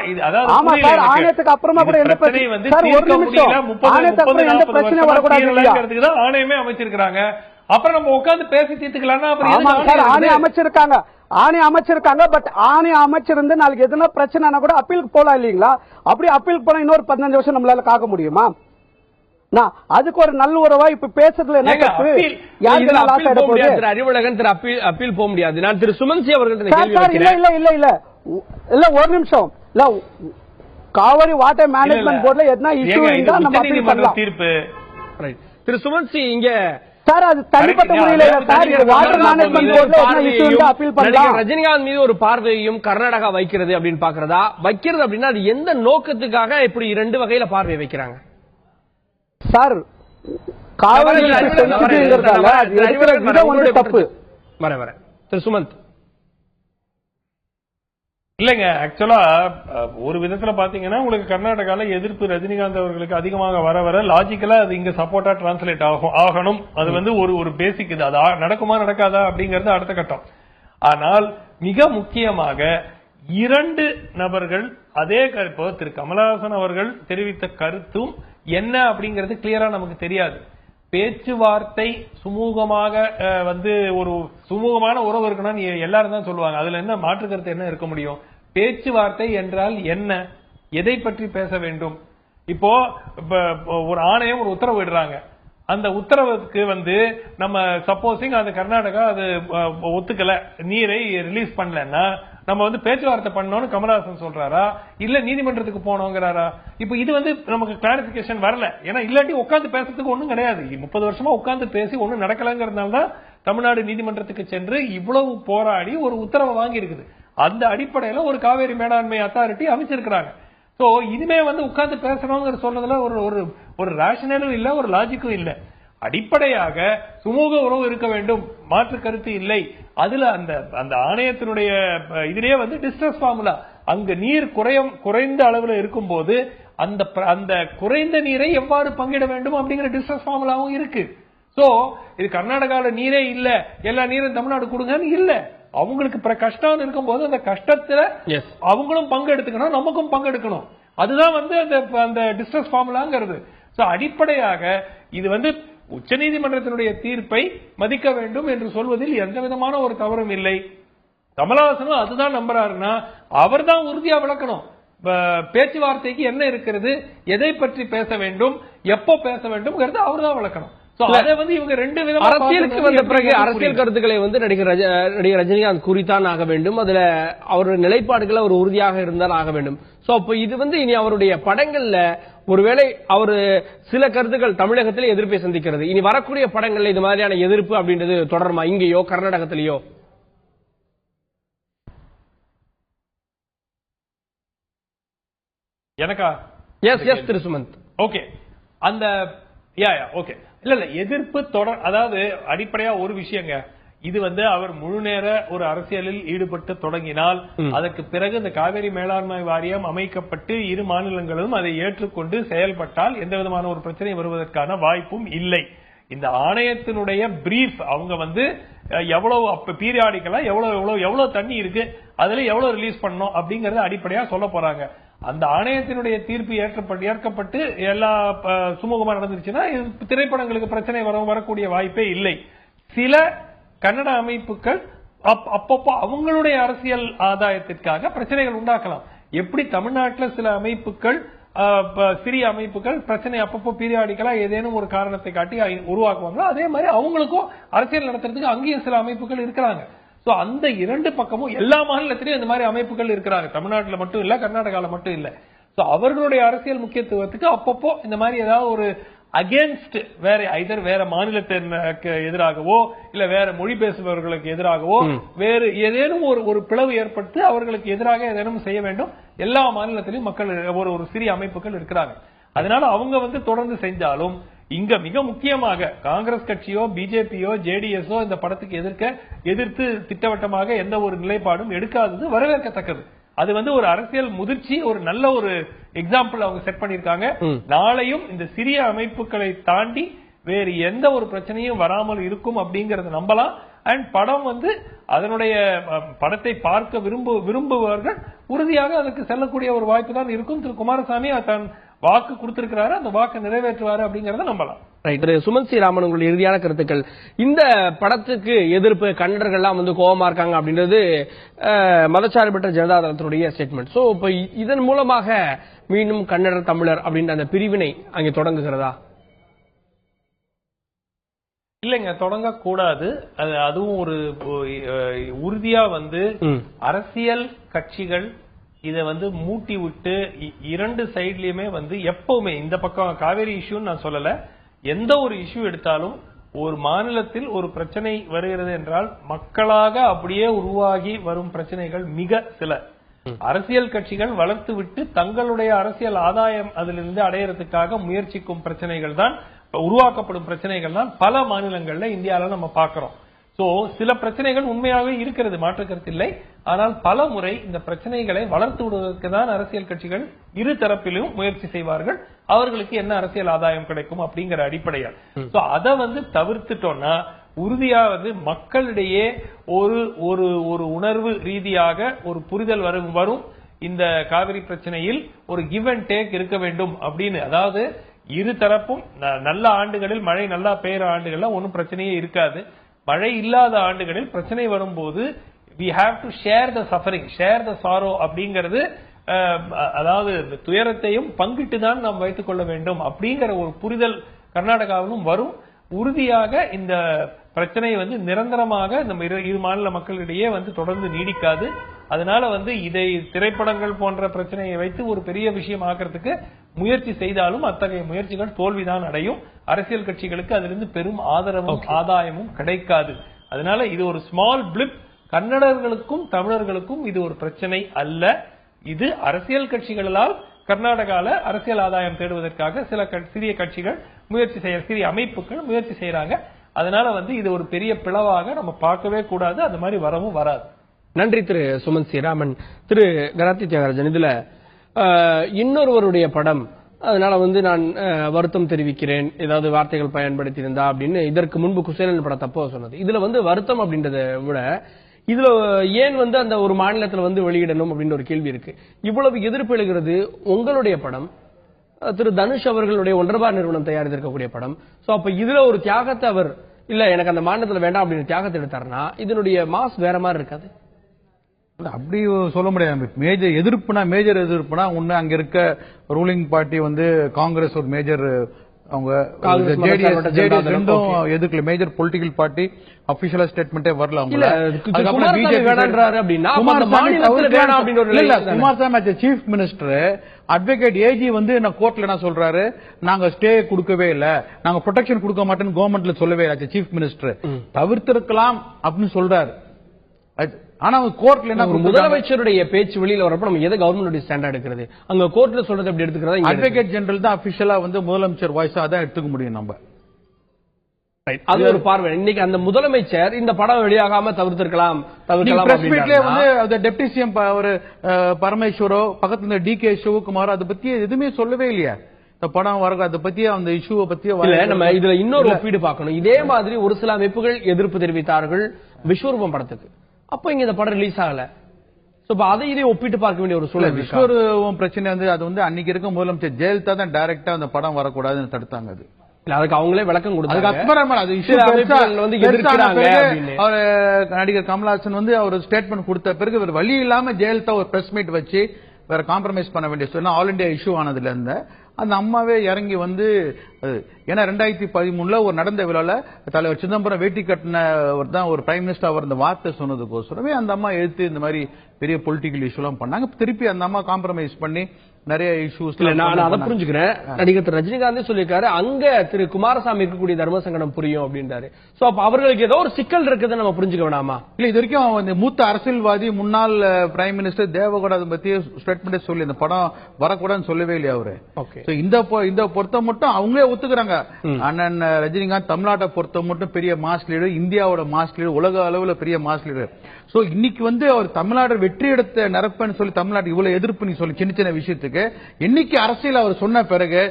ஆமா சார், ஆணையத்துக்கு அப்புறமா கூட எந்த பிரச்சனை சார் ஒரு நிமிஷம் ஆணையத்துக்கு அப்புறம் எந்த பிரச்சனை வரக்கூடாது ஆணையமே அமைச்சிருக்காங்க. அப்புறம் நம்ம உட்கார்ந்து பேசி தீர்த்துக்கலாம். ஆணையம் அமைச்சிருக்காங்க, ஆணையம் அமைச்சிருக்காங்க. பட் ஆணையம் அமைச்சிருந்து நாளைக்கு எதுனா பிரச்சனைனா கூட அப்பீலுக்கு போலாம் இல்லீங்களா? அப்படி அப்பீலுக்கு போனா இன்னொரு 15 வருஷம் நம்மளால காக்க முடியுமா? அதுக்கு ஒரு நல்ல உறவா இப்ப பேசுறதுல என்ன தப்பு? அறிவுலகன் திரு அப்பீல் போக முடியாது. நான் திரு சுமன்சி அவர்கள் இல்ல ஒரு நிமிஷம் இல்ல காவிரி வாட்டர் மேனேஜ்மெண்ட் போர்ட்ல என்ன இஷ்யூ இருந்தா நம்ம அப்பீல் பண்ணலாம். தீர்ப்பு திரு சுமன்சி இங்க சார் அது தனிப்பட்ட முறையில் சார் வாட்டர் மேனேஜ்மெண்ட் போர்ட்ல என்ன இஷ்யூ இருந்தா அப்பீல் பண்ணலாம். ரஜினிகாந்த் மீது ஒரு பார்வையையும் கர்நாடகா வைக்கிறது அப்படின்னு பாக்குறதா? வைக்கிறது அப்படின்னா அது எந்த நோக்கத்துக்காக இப்படி 2 வகையில பார்வை வைக்கிறாங்க சார்? காவிரி சென்சிட்டிவ்ங்கிறதால அது எடுக்கிற விதம் வந்து தப்பு. வர திரு சுமந்த் இல்லங்க, ஆக்சுவலா ஒரு விதத்துல பாத்தீங்கன்னா உங்களுக்கு கர்நாடகால எதிர்ப்பு ரஜினிகாந்த் அவர்களுக்கு அதிகமாக வர வர லாஜிக்கலா அது இங்க சப்போர்ட்டா டிரான்ஸ்லேட் ஆகணும். அது வந்து ஒரு பேசிக் இது. அது நடக்குமா நடக்காதா அப்படிங்கறது அடுத்த கட்டம். ஆனால் மிக முக்கியமாக 2 நபர்கள் அதே கருப்போ திரு கமல்ஹாசன் அவர்கள் தெரிவித்த கருத்தும் என்ன அப்படிங்கிறது கிளியரா நமக்கு தெரியாது. பேச்சுவார்த்தை சுமூகமாக வந்து ஒரு சுமூகமான உறவு இருக்கணும்னு எல்லாரும் தான் சொல்லுவாங்க. அதுல என்ன மாற்று கருத்து என்ன இருக்க முடியும்? பேச்சுவார்த்தை என்றால் என்ன, எதை பற்றி பேச வேண்டும்? இப்போ ஒரு ஆணையம் ஒரு உத்தரவு விடுறாங்க. அந்த உத்தரவுக்கு வந்து நம்ம சப்போசிங் அந்த கர்நாடகா அது ஒத்துக்கல, நீரை ரிலீஸ் பண்ணலன்னா நம்ம வந்து பேச்சுவார்த்தை பண்ணணும்னு கமல்ஹாசன் சொல்றாரா, இல்ல நீதிமன்றத்துக்கு போனோங்கிறாரா? இப்ப இது வந்து நமக்கு கிளாரிபிகேஷன் வரல. ஏன்னா இல்லாட்டி உட்கார்ந்து பேசுறதுக்கு ஒண்ணும் கிடையாது. 30 வருஷமா உட்கார்ந்து பேசி ஒண்ணும் நடக்கலங்கிறதுனால தான் தமிழ்நாடு நீதிமன்றத்துக்கு சென்று இவ்வளவு போராடி ஒரு உத்தரவை வாங்கி இருக்குது. அந்த அடிப்படையில ஒரு காவேரி மேலாண்மை அத்தாரிட்டி அமைச்சிருக்கிறாங்க. சோ இனிமே வந்து உட்கார்ந்து பேசணுங்கிற சொல்றதுல ஒரு ரேஷனலும் இல்ல, ஒரு லாஜிக்கும் இல்ல. அடிப்படையாக சுமூக உறவு இருக்க வேண்டும், மாற்று கருத்து இல்லை. அதுல அந்த ஆணையத்தினுடைய இதிலே வந்து டிஸ்ட்ரஸ் ஃபார்முலா, அங்க நீர் குறைந்த அளவுல இருக்கும் போது அந்த குறைந்த நீரை எவ்வாறு பங்கிட வேண்டும் அப்படிங்கிற டிஸ்ட்ரஸ் ஃபார்முலாவும் இருக்கு. சோ இது கர்நாடகால நீரே இல்ல, எல்லா நீரும் தமிழ்நாடு கொடுங்கன்னு இல்ல. அவங்களுக்கு கஷ்டம் இருக்கும் போது அந்த கஷ்டத்துல அவங்களும் பங்கு எடுத்துக்கணும், நமக்கும் பங்கு எடுக்கணும். அதுதான் வந்து அந்த டிஸ்ட்ரஸ் ஃபார்முலாங்கிறது. சோ அடிப்படையாக இது வந்து உச்சநீதிமன்றத்தினுடைய தீர்ப்பை மதிக்க வேண்டும் என்று சொல்வதில் எந்த விதமான ஒரு தவறும் இல்லை. கமலஹாசனும் அதுதான் நம்புறாருன்னா அவர் தான் உறுதியா விளக்கணும். பேச்சுவார்த்தைக்கு என்ன இருக்கிறது, எதை பற்றி பேச வேண்டும், எப்போ பேச வேண்டும் அவர் தான் விளக்கணும். அதை வந்து இவங்க ரெண்டு விதமா அரசியலுக்கு வந்த பிறகு அரசியல் கருத்துக்களை வந்து நடிகர் ரஜினிகாந்த் குறித்தான் ஆக வேண்டும். அதுல அவருடைய நிலைப்பாடுகள் அவர் உறுதியாக இருந்தால் ஆக வேண்டும். சோ அப்ப இது வந்து இனி அவருடைய படங்கள்ல ஒருவேளை அவரு சில கருத்துக்கள் தமிழகத்திலே எதிர்ப்பை சந்திக்கிறது, இனி வரக்கூடிய படங்கள்ல இது மாதிரியான எதிர்ப்பு அப்படின்றது தொடருமா இங்கேயோ கர்நாடகத்திலேயோ? எனக்கா? எஸ் திரு சுமந்த். ஓகே, அந்த ஓகே இல்ல எதிர்ப்பு தொடர், அதாவது அடிப்படையா ஒரு விஷயங்க, இது வந்து அவர் முழு நேர ஒரு அரசியலில் ஈடுபட்டு தொடங்கினால் அதற்கு பிறகு இந்த காவிரி மேலாண்மை வாரியம் அமைக்கப்பட்டு இரு மாநிலங்களும் அதை ஏற்றுக்கொண்டு செயல்பட்டால் எந்த விதமான ஒரு பிரச்சனை வருவதற்கான வாய்ப்பும் இல்லை. இந்த ஆணையத்தினுடைய பிரீஃப் அவங்க வந்து எவ்வளவு பீரியாடிக்கலா எவ்வளவு தண்ணி இருக்கு, அதுல எவ்வளவு ரிலீஸ் பண்ணணும் அப்படிங்கறத அடிப்படையா சொல்ல போறாங்க. அந்த ஆணையத்தினுடைய தீர்ப்பு ஏற்கப்பட்டு எல்லா சுமூகமா நடந்துருச்சுன்னா திரைப்படங்களுக்கு பிரச்சனை வரக்கூடிய வாய்ப்பே இல்லை. சில கன்னட அமைப்புகள் அப்பப்போ அவங்களுடைய அரசியல் ஆதாயத்திற்காக பிரச்சனைகள் உண்டாக்கலாம். எப்படி தமிழ்நாட்டில் சில அமைப்புகள் சிறிய அமைப்புகள் பிரச்சனை அப்பப்போ பீரியாடிக்கலா ஏதேனும் ஒரு காரணத்தை காட்டி உருவாக்குவாங்களோ அதே மாதிரி அவங்களுக்கும் அரசியல் நடத்துறதுக்கு அங்கேயும் சில அமைப்புகள் இருக்கிறாங்க. சோ அந்த இரண்டு பக்கமும் எல்லா மாநிலத்திலும் இந்த மாதிரி அமைப்புகள் இருக்கிறாங்க. தமிழ்நாட்டில் மட்டும் இல்ல, கர்நாடகாவில் மட்டும் இல்ல. சோ அவர்களுடைய அரசியல் முக்கியத்துவத்துக்கு அப்பப்போ இந்த மாதிரி ஏதாவது ஒரு அகேன்ஸ்ட் வேற மாநிலத்திற்கு எதிராகவோ இல்ல வேற மொழி பேசுபவர்களுக்கு எதிராகவோ வேறு ஏதேனும் ஒரு பிளவு ஏற்பட்டு அவர்களுக்கு எதிராக ஏதேனும் செய்ய வேண்டும். எல்லா மாநிலத்திலும் மக்கள் ஒரு சிறிய அமைப்புகள் இருக்கிறாங்க. அதனால அவங்க வந்து தொடர்ந்து செஞ்சாலும் இங்க மிக முக்கியமாக காங்கிரஸ் கட்சியோ பிஜேபியோ ஜேடிஎஸ்ஓ இந்த படத்துக்கு எதிர்த்து திட்டவட்டமாக எந்த ஒரு நிலைப்பாடும் எடுக்காதது வரவேற்கத்தக்கது. அது வந்து ஒரு அரசியல் முதிர்ச்சி, ஒரு நல்ல ஒரு எக்ஸாம்பிள் அவங்க செட் பண்ணிருக்காங்க. நாளையும் இந்த சிறிய அமைப்புகளை தாண்டி வேறு எந்த ஒரு பிரச்சனையும் வராமல் இருக்கும் அப்படிங்கறத நம்பலாம். அண்ட் படம் வந்து அதனுடைய படத்தை பார்க்க விரும்புபவர்கள் உறுதியாக அதுக்கு செல்லக்கூடிய ஒரு வாய்ப்பு தான் இருக்கும். திரு குமாரசாமி தன் வாக்கு கொடுத்திருக்கிறாரு, அந்த வாக்கு நிறைவேற்றுவாரு அப்படிங்கறத நம்பலாம். சுமந்த் ஸ்ரீராமன், உங்களுடைய இறுதியான கருத்துக்கள். இந்த படத்துக்கு எதிர்ப்பு கன்னடர்கள்லாம் வந்து கோபமா இருக்காங்க அப்படின்றது மதச்சார்பற்ற ஜனதா தளத்தினுடைய ஸ்டேட்மெண்ட். சோ இப்ப இதன் மூலமாக மீண்டும் கன்னடர் தமிழர் அப்படின்ற அந்த பிரிவினை அங்கே தொடங்குகிறதா? இல்லைங்க, தொடங்கக்கூடாது. அதுவும் ஒரு உறுதியா வந்து அரசியல் கட்சிகள் இதை வந்து மூட்டி விட்டு இரண்டு சைட்லயுமே வந்து எப்பவுமே இந்த பக்கம் காவேரி இஷ்யூன்னு நான் சொல்லல, எந்த ஒரு இஷ்யூ எடுத்தாலும் ஒரு மாநிலத்தில் ஒரு பிரச்சனை வருகிறது என்றால் மக்களாக அப்படியே உருவாகி வரும் பிரச்சனைகள் மிக சில. அரசியல் கட்சிகள் வளர்த்து விட்டு தங்களுடைய அரசியல் ஆதாயம் அதிலிருந்து அடையறதுக்காக முயற்சிக்கும் பிரச்சனைகள் தான், உருவாக்கப்படும் பிரச்சனைகள் தான் பல மாநிலங்கள்ல இந்தியாவில் நம்ம பார்க்கிறோம். சோ சில பிரச்சனைகள் உண்மையாகவே இருக்கிறது, மாற்று கருத்து இல்லை. ஆனால் பல முறை இந்த பிரச்சனைகளை வளர்த்து விடுவதற்கு தான் அரசியல் கட்சிகள் இரு தரப்பிலும் முயற்சி செய்வார்கள். அவர்களுக்கு என்ன அரசியல் ஆதாயம் கிடைக்கும் அப்படிங்கிற அடிப்படையில். சோ அதை வந்து தவிர்த்துட்டோம்னா உறுதியா வந்து மக்களிடையே ஒரு உணர்வு ரீதியாக ஒரு புரிதல் வரும். இந்த காவிரி பிரச்சனையில் ஒரு கிவ் அண்ட் டேக் இருக்க வேண்டும் அப்படின்னு. அதாவது இரு தரப்பும் நல்ல ஆண்டுகளில் மழை நல்லா பெய்யற ஆண்டுகள்ல ஒன்னும் பிரச்சனையே இருக்காது. மழை இல்லாத ஆண்டுகளில் பிரச்சனை வரும்போது we have to share the suffering, share the sorrow அப்படிங்கிறது, அதாவது துயரத்தையும் பங்கிட்டு தான் நாம் வைத்துக் கொள்ள வேண்டும் அப்படிங்கிற ஒரு புரிதல் கர்நாடகாவிலும் வரும். உறுதியாக இந்த பிரச்சனை வந்து நிரந்தரமாக நம்ம இரு மாநில மக்களிடையே வந்து தொடர்ந்து நீடிக்காது. அதனால வந்து இதை திரைப்படங்கள் போன்ற பிரச்சனையை வைத்து ஒரு பெரிய விஷயம் ஆக்கிறதுக்கு முயற்சி செய்தாலும் அத்தகைய முயற்சிகள் தோல்விதான் அடையும். அரசியல் கட்சிகளுக்கு அதிலிருந்து பெரும் ஆதரவும் ஆதாயமும் கிடைக்காது. அதனால இது ஒரு ஸ்மால் பிளிப். கன்னடர்களுக்கும் தமிழர்களுக்கும் இது ஒரு பிரச்சனை அல்ல. இது அரசியல் கட்சிகளால் கர்நாடகால அரசியல் ஆதாயம் தேடுவதற்காக சில சிறிய கட்சிகள் சிறிய அமைப்புகள் முயற்சி செய்யறாங்க. அதனால வந்து இது ஒரு பெரிய பிளவாக நம்ம பார்க்கவே கூடாது, அது மாதிரி வரவும் வராது. நன்றி திரு சுமந்த் ஸ்ரீராமன். திரு கராத்தி தியாகராஜன், இதுல இன்னொருவருடைய படம், அதனால வந்து நான் வருத்தம் தெரிவிக்கிறேன் ஏதாவது வார்த்தைகள் பயன்படுத்தி இருந்தா அப்படின்னு இதற்கு முன்பு குசேலன் படத்தப்போ சொன்னது. இதுல வந்து வருத்தம் அப்படின்றத விட இதுல ஏன் வந்து அந்த ஒரு மாநிலத்தில் வந்து வெளியிடணும் அப்படின்னு ஒரு கேள்வி இருக்கு. இவ்வளவு எதிர்ப்பு எழுகிறது. உங்களுடைய படம் திரு தனுஷ் அவர்களுடைய ஒன்றரை நிறுவனம் தயாரித்திருக்கக்கூடிய படம். சோ அப்ப இதுல ஒரு தியாகத்தை அவர் இல்ல எனக்கு அந்த மாநிலத்தில் வேண்டாம் அப்படின்னு தியாகத்தை எடுத்தாருன்னா இதனுடைய மாஸ் வேற மாதிரி இருக்காது. அப்படி சொல்ல முடியாது. மேஜர் எதிர்ப்புனா ஒண்ணு அங்க இருக்க ரூலிங் பார்ட்டி வந்து காங்கிரஸ் ஒரு மேஜர், அவங்க ஜேடிஎஸ் ரெண்டும் எதிர்க்கல. மேஜர் பொலிட்டிக்கல் பார்ட்டி அபிஷியலா ஸ்டேட்மெண்டே வரல. Kumaraswamy chief minister advocate AG வந்து கோர்ட்ல என்ன சொல்றாரு, நாங்க ஸ்டே கொடுக்கவே இல்ல, நாங்க ப்ரொடெக்ஷன் கொடுக்க மாட்டேன்னு கவர்மெண்ட்ல சொல்லவே இல்லை. சீஃப் மினிஸ்டர் தவிர்த்திருக்கலாம் அப்படின்னு சொல்றாரு. ஆனா கோர்ட்ல என்ன, முதலமைச்சருடைய பேச்சு வெளியில வரப்ப நம்ம எதை கவர்மெண்ட் ஸ்டாண்ட் எடுக்கிறது, அங்க கோர்ட்ல சொல்றது எப்படி எடுத்துக்கிறது? அட்வொகேட் ஜெனரல் தான் அபிஷியலா வந்து முதலமைச்சர் வாய்ஸா தான் எடுத்துக்க முடியும் நம்ம. அது ஒரு பார்வை. இன்னைக்கு அந்த முதலமைச்சர் இந்த படம் வெளியாகாம தவிர்த்திருக்கலாம். டெப்டி சிஎம் பரமேஸ்வரோ பக்கத்துல டிகே சிவகுமார் அதை பத்தி எதுவுமே சொல்லவே இல்லையா? இந்த படம் வர அதை பத்தி அந்த இஷ்யூவை பத்தி நம்ம இதுல இன்னொரு ஒப்பீடு பார்க்கணும். இதே மாதிரி ஒரு சில அமைப்புகள் எதிர்ப்பு தெரிவித்தார்கள் விஸ்வரூபம் படத்துக்கு. அப்ப இங்க இந்த படம் ரிலீஸ் ஆகல. அதை இதை ஒப்பிட்டு பார்க்க வேண்டிய ஒரு சூழல். விஸ்வரூபம் பிரச்சனை வந்து அது வந்து அன்னைக்கு இருக்க முதலமைச்சர் ஜெயலலிதா தான் டைரக்டா அந்த படம் வரக்கூடாதுன்னு தடுத்தாங்க. அது அதுக்கு அவங்களே விளக்கம் கொடுத்தாங்க. நடிகர் கமல்ஹாசன் வந்து அவர் ஸ்டேட்மெண்ட் கொடுத்த பிறகு வழி இல்லாம ஜெயலலிதா ஒரு பிரஸ் மீட் வச்சு வேற காம்ப்ரமைஸ் பண்ண வேண்டிய சொன்னா ஆல் இண்டியா இஷ்யூ ஆனதுல இருந்த அந்த அம்மாவே இறங்கி வந்து, ஏன்னா 2013 ஒரு நடந்த விழால தலைவர் சிதம்பரம் வேட்டி கட்டினவர் தான் ஒரு பிரைம் மினிஸ்டர் அவர் இந்த வார்த்தை சொன்னதுக்கோசரமே அந்த அம்மா எடுத்து இந்த மாதிரி பெரிய பொலிட்டிக்கல் இஷ்யூ எல்லாம் பண்ணாங்க. திருப்பி அந்த அம்மா காம்ப்ரமைஸ் பண்ணி நிறைய இஷ்யூஸ். நான் அதை புரிஞ்சுக்கிறேன். நடிகர் திரு ரஜினிகாந்தே சொல்லியிருக்காரு அங்க திரு குமாரசாமி இருக்கக்கூடிய தர்ம சங்கடம் புரியும் அப்படின்றாரு. சோ அப்ப அவர்களுக்கு ஏதோ ஒரு சிக்கல் இருக்குதுன்னு நம்ம புரிஞ்சுக்க வேணாமா? இல்ல, இது வரைக்கும் மூத்த அரசியல்வாதி முன்னாள் பிரைம் மினிஸ்டர் தேவகவுடா அதை பத்தி ஸ்டேட்மெண்ட் சொல்லி இந்த படம் வரக்கூடாதுன்னு சொல்லவே இல்லையா அவரு. இந்த பொறுத்த மட்டும் அவங்களே ஒத்துக்கிறாங்க. அண்ணன் ரஜினிகாந்த் தமிழ்நாட்டை பொறுத்த மட்டும் பெரிய மாஸ் லீடர், இந்தியாவோட மாஸ் லீடர், உலக அளவுல பெரிய மாஸ் லீடர். சோ இன்னைக்கு வந்து அவர் தமிழ்நாடு வெற்றி எடுத்த நிரப்பன்னு சொல்லி தமிழ்நாடு இவ்வளவு எதிர்ப்பு நீ சொல்லி சின்ன சின்ன விஷயத்துக்கு இன்னைக்கு அரசியல் அவர் சொன்ன பிறகு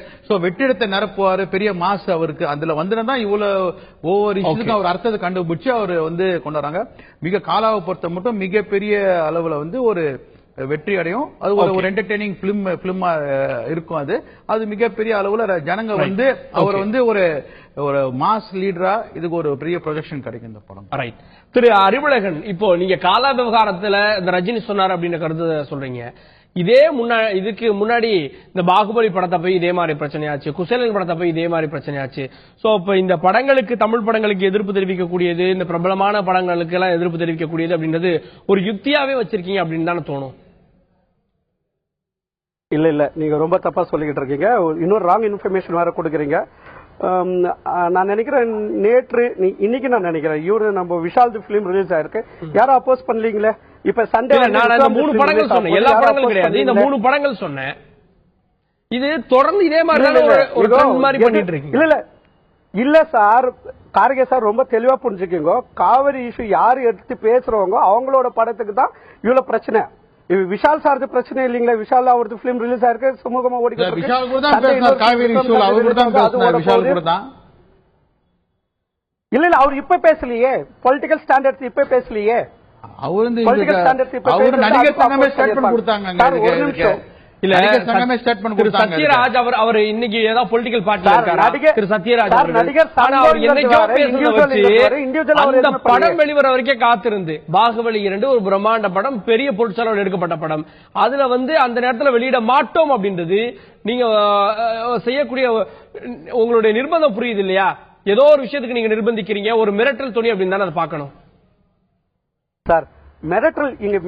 வெற்றி எடுத்த நிரப்புவாரு பெரிய மாசு அவருக்கு அதுல வந்துதான் இவ்வளவு ஒவ்வொரு விஷயத்துக்கும் அவர் அர்த்தத்தை கண்டுபிடிச்சு அவர் வந்து கொண்டாடுறாங்க. மிக காலாவை பொறுத்த மட்டும் மிகப்பெரிய அளவுல வந்து ஒரு வெற்றி அடையும். அது ஒரு என்டர்டெய்னிங் பிலிமா இருக்கும். அது மிகப்பெரிய அளவுல ஜனங்க வந்து அவர் வந்து ஒரு மாஸ் லீடரா இதுக்கு ஒரு பெரிய ப்ரொஜெக்ஷன் கிடைக்கும் இந்த படம். ரைட். திரு அறிவுலகன், இப்போ நீங்க காலா விவகாரத்துல இந்த ரஜினி சொன்னார் அப்படின்னு கருத்து சொல்றீங்க. இதுக்கு முன்னாடி இந்த பாகுபலி படத்தை போய் இதே மாதிரி பிரச்சனையாச்சு, குசேலன் படத்தை போய் இதே மாதிரி பிரச்சனையாச்சு. சோ இப்ப இந்த படங்களுக்கு, தமிழ் படங்களுக்கு எதிர்ப்பு தெரிவிக்கக்கூடியது, இந்த பிரபலமான படங்களுக்கு எல்லாம் எதிர்ப்பு தெரிவிக்கக்கூடியது அப்படின்றது ஒரு யுக்தியாவே வச்சிருக்கீங்க அப்படின்னு தானே தோணும். இல்ல நீங்க ரொம்ப தப்பா சொல்லிக்கிட்டு இருக்கீங்க. இன்னொரு ராங் இன்ஃபர்மேஷன் வேற கொடுக்குறீங்க. நான் நினைக்கிறேன் நேற்று இன்னைக்கு நான் நினைக்கிறேன் இவரு நம்ம விஷால் பிலிம் ரிலீஸ் ஆயிருக்கு, யாரும் அப்போஸ் பண்ணலீங்களே. இப்ப சண்டே நான் 3 படங்கள் சொன்னேன், எல்லா படங்களும் கிடையாது, இந்த 3 படங்கள் சொன்னேன். இது தொடர்ந்து இதே மாதிரி ஒரு மாதிரி பண்ணிட்டு இருக்கீங்க. இல்ல சார், கார்கே சார் ரொம்ப தெளிவா புரிஞ்சுக்கோங்க. காவிரி இஷ்யூ யாரு எடுத்து பேசுறவங்க அவங்களோட படத்துக்கு தான் இவ்வளவு பிரச்சனை. விஷால் சார் பிரச்சனை இல்லீங்களா? விஷால் அவரது பிலிம் ரிலீஸ் ஆயிருக்கு, சுமூகமா ஓடிக்கிட்டு இருக்கு. இல்ல அவர் இப்ப பேசலையே, பொலிட்டிக்கல் ஸ்டாண்டர்ட்ஸ் இப்ப பேசலையே. அவர் நடிகர் சங்கமே ஸ்டேட்மெண்ட் கொடுத்தாங்க. இல்ல சத்யராஜ் அவர் இன்னைக்கு ஏதாவது பொலிட்டிக்கல் பார்ட்டில இருக்காரு. திரு சத்யராஜ் அவர் என்னைக்கோ பேசுறத வச்சு அந்த படம் வெளிவர வரைக்கும் காத்திருந்து, பாகுபலி 2 ஒரு பிரம்மாண்ட படம், பெரிய பொருட்செலவில் எடுக்கப்பட்ட படம், அதுல வந்து அந்த நேரத்தில் வெளியிட மாட்டோம் அப்படின்றது நீங்க செய்யக்கூடிய உங்களுடைய நிர்பந்தம் புரியுது இல்லையா? ஏதோ ஒரு விஷயத்துக்கு நீங்க நிர்பந்திக்கிறீங்க, ஒரு மிரட்டல் துணி அப்படின்னு தானே அதை பார்க்கணும் சார்.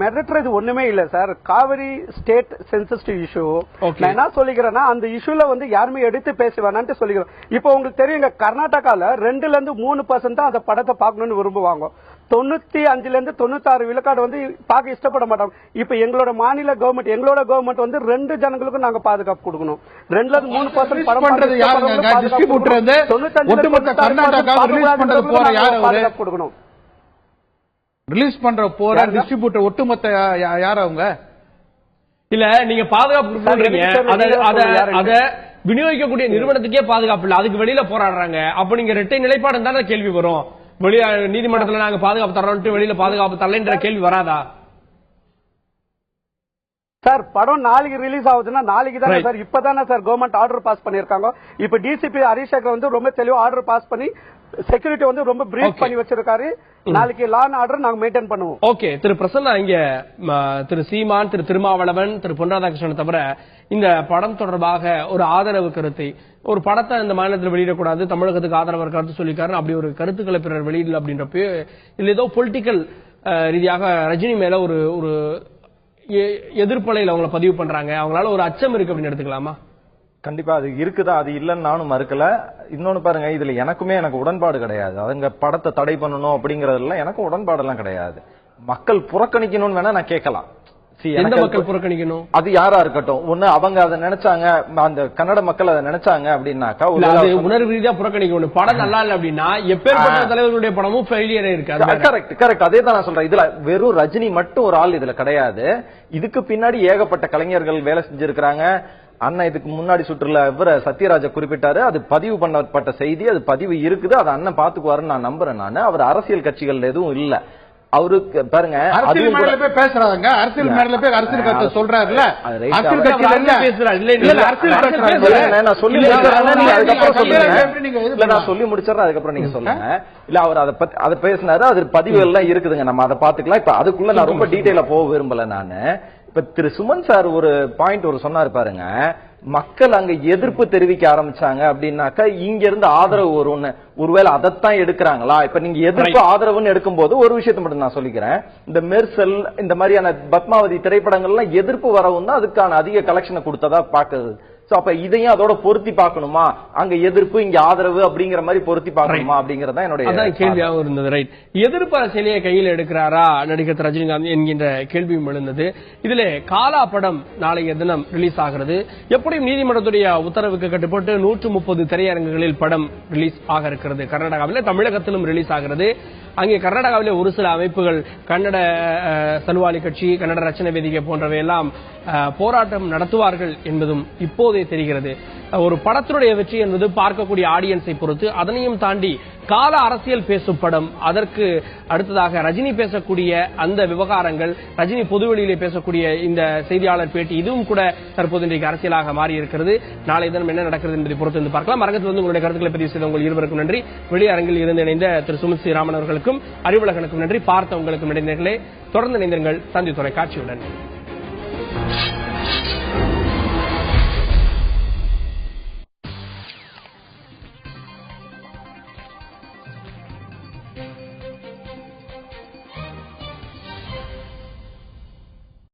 மிரட்டுறது ஒண்ணுமே இல்ல sir. Kaveri state sensitive issue. நான் என்ன சொல்லிக்கிறேன்னா அந்த இஷ்யூல வந்து யாருமே எடுத்து பேச வேணாம்னு சொல்லிக்கிறேன். இப்போ உங்களுக்கு தெரியுங்க, கர்நாடகால 2-3% தான் அந்த படத்தை பார்க்கணும்னு விரும்புவாங்க. 95-96 விழுக்காடு வந்து பார்க்க இஷ்டப்பட மாட்டாங்க. இப்ப எங்களோட மாநில கவர்மெண்ட், எங்களோட கவர்மெண்ட் வந்து 2 ஜனங்களுக்கும் நாங்க பாதுகாப்பு கொடுக்கணும். 2-3% படம் பண்றது பாதுகாப்பு கொடுக்கணும். ரிலீஸ் பண்ற போற டிஸ்ட்ரிபியூட்டர் ஒட்டுமொத்த யார் அவங்க? இல்ல நீங்க பாதுகாப்பு சொல்றீங்க, அத விநியோகிக்கக்கூடிய நிறுவனத்துக்கே பாதுகாப்பு இல்ல, அதுக்கு வெளியில போராடுறாங்க. அப்ப நீங்க இரட்டை நிலைப்பாடு தானே கேள்வி வரும். வெளியே நீதிமன்றத்தில் நாங்க பாதுகாப்பு தரோம், வெளியில பாதுகாப்பு தரலைன்ற கேள்வி வராதா? சார் படம் நாளைக்கு ரிலீஸ் ஆகுதுன்னா நாளைக்கு தானே சார், இப்பதானே சார் கவர்மெண்ட் ஆர்டர் பாஸ் பண்ணிருக்காங்க. இப்ப டிசிபி ஹரிசேகர் வந்து ரொம்ப தெளிவா ஆர்டர் பாஸ் பண்ணி செக்யூரிட்டி வந்து ரொம்ப பிரீஃப் பண்ணி வச்சிருக்காரு. நாளைக்கு லா அண்ட் ஆர்டர் நாங்க மெயின்டைன் பண்ணுவோம். ஓகே, திரு பிரசன்னா, இங்க திரு சீமான், திரு திருமாவளவன், திரு பொன் ராதாகிருஷ்ணன் தவிர இந்த படம் தொடர்பாக ஒரு ஆதரவு கருத்தை, ஒரு படத்தை இந்த மாநிலத்தில் வெளியிடக்கூடாது, தமிழகத்துக்கு ஆதரவு கருத்து சொல்லிக்காரு, அப்படி ஒரு கருத்துக்களை பிறர் வெளியிடல அப்படின்றப்ப இதுல ஏதோ பொலிட்டிக்கல் ரீதியாக ரஜினி மேல ஒரு ஒரு எதிர்ப்பலையில் அவங்களை பதிவு பண்றாங்க, அவங்களால ஒரு அச்சம் இருக்கு அப்படின்னு எடுத்துக்கலாமா? கண்டிப்பா அது இருக்குதா, அது இல்லன்னு நானும் மறுக்கல. இன்னொன்னு பாருங்க, இதுல எனக்கு உடன்பாடு கிடையாது. அதுங்க படத்தை தடை பண்ணணும் அப்படிங்கறதுல எனக்கு உடன்பாடு எல்லாம் கிடையாது. மக்கள் புறக்கணிக்கணும்னு வேணா நான் கேட்கலாம். எந்த மக்கள் புறக்கணிக்கணும்? அது யாரா இருக்கட்டும், ஒண்ணு அவங்க அதை நினைச்சாங்க, அந்த கன்னட மக்கள் அதை நினைச்சாங்க அப்படின்னாக்கா உணர்வு ரீதியா புறக்கணிக்கணும். படம் நல்லா இல்ல அப்படின்னா எப்பேற்பட்ட தலைவர்களுடைய படமும் ஃபெயிலியரே இருக்கு. கரெக்ட், அதே தான் நான் சொல்றேன். இதுல வெறும் ரஜினி மட்டும் ஒரு ஆள் இதுல கிடையாது. இதுக்கு பின்னாடி ஏகப்பட்ட கலைஞர்கள் வேலை செஞ்சிருக்கிறாங்க. அண்ணன் இதுக்கு முன்னாடி சுற்றுல சத்யராஜ குறிப்பிட்டாரு, அது பதிவு பண்ணப்பட்ட செய்தி, அது பதிவு இருக்குது, அதை அண்ணன் பாத்துக்குவாருன்னு நான் நம்புறேன். நான் அவர் அரசியல் கட்சிகள் எதுவும் இல்ல. அவருக்கு பாருங்க, அரசியல் மேடையில போய் பேசுறாங்க, அரசியல் மேடையில போய் அரசியல் கருத்தை சொல்றாருல்ல, அரசியல் கட்சியில பேசுறாரு. இல்ல அரசியல் நான் சொல்லி முடிச்சிடறேன், அதுக்கப்புறம் நீங்க சொல்லுங்க. இல்ல அவர் அதை பேசினாரு, அது பதிவுகள் எல்லாம் இருக்குதுங்க, நம்ம அதை பாத்துக்கலாம். இப்ப அதுக்குள்ள நான் ரொம்ப டீடைலா போக விரும்பல. நானு இப்ப திரு சுமன் சார் ஒரு பாயிண்ட் சொன்னாரு பாருங்க, மக்கள் அங்க எதிர்ப்பு தெரிவிக்க ஆரம்பிச்சாங்க அப்படின்னாக்கா இங்க இருந்து ஆதரவு வரும்னு. ஒருவேளை அதைத்தான் எடுக்கிறாங்களா? இப்ப நீங்க எதிர்ப்பு ஆதரவுன்னு எடுக்கும் போது ஒரு விஷயத்தை மட்டும் நான் சொல்லிக்கிறேன். இந்த மெர்சல், இந்த மாதிரியான பத்மாவதி திரைப்படங்கள்லாம் எதிர்ப்பு வரவும் தான் அதுக்கான அதிக கலெக்ஷனை கொடுத்ததா பாக்குறது. அப்ப இதையும் அதோட பொருத்தி பார்க்கணுமா, அங்க எதிர்ப்பு இங்க ஆதரவு அப்படிங்கிற மாதிரி பொருத்தி பார்க்கணுமா அப்படிங்கறத என்னுடைய கேள்வியாகவும் இருந்தது. ரைட், எதிர்ப்பு அரசியலையே கையில் எடுக்கிறாரா நடிகர் ரஜினிகாந்த் என்கின்ற கேள்வியும் எழுந்தது. இதுல காலா படம் நாளைய தினம் ரிலீஸ் ஆகிறது. எப்படியும் நீதிமன்றத்துடைய உத்தரவுக்கு கட்டுப்பட்டு 130 திரையரங்குகளில் படம் ரிலீஸ் ஆக இருக்கிறது. கர்நாடகாவில், தமிழகத்திலும் ரிலீஸ் ஆகிறது. அங்கே கர்நாடகாவிலே ஒரு சில அமைப்புகள், கன்னட சல்வாலி கட்சி, கன்னட ரச்சனை வேதிகை போன்றவை எல்லாம் போராட்டம் நடத்துவார்கள் என்பதும் இப்போதே தெரிகிறது. ஒரு படத்தினுடைய வெற்றி என்பது பார்க்கக்கூடிய ஆடியன்ஸை பொறுத்து, அதனையும் தாண்டி கால அரசியல் பேசும் படம், அதற்கு அடுத்ததாக ரஜினி பேசக்கூடிய அந்த விவகாரங்கள், ரஜினி பொதுவெளியிலே பேசக்கூடிய இந்த செய்தியாளர் பேட்டி, இதுவும் கூட தற்போது இன்றைக்கு அரசியலாக மாறி இருக்கிறது. நாளை தினம் என்ன நடக்கிறது என்பதை பொறுத்து வந்து பார்க்கலாம். அரங்கத்தில் வந்து உங்களுடைய கருத்துக்களை பதிவு செய்த உங்கள் இருவருக்கும் நன்றி. வெளியரங்கில் இருந்து இணைந்த திரு சுமித் ஸ்ரீராமன் அவர்களுக்கும் அறிவுலகனுக்கும் நன்றி. பார்த்த உங்களுக்கு இணைந்தீர்களே, தொடர்ந்து இணைந்தீர்கள் தந்தி தொலைக்காட்சியுடன்.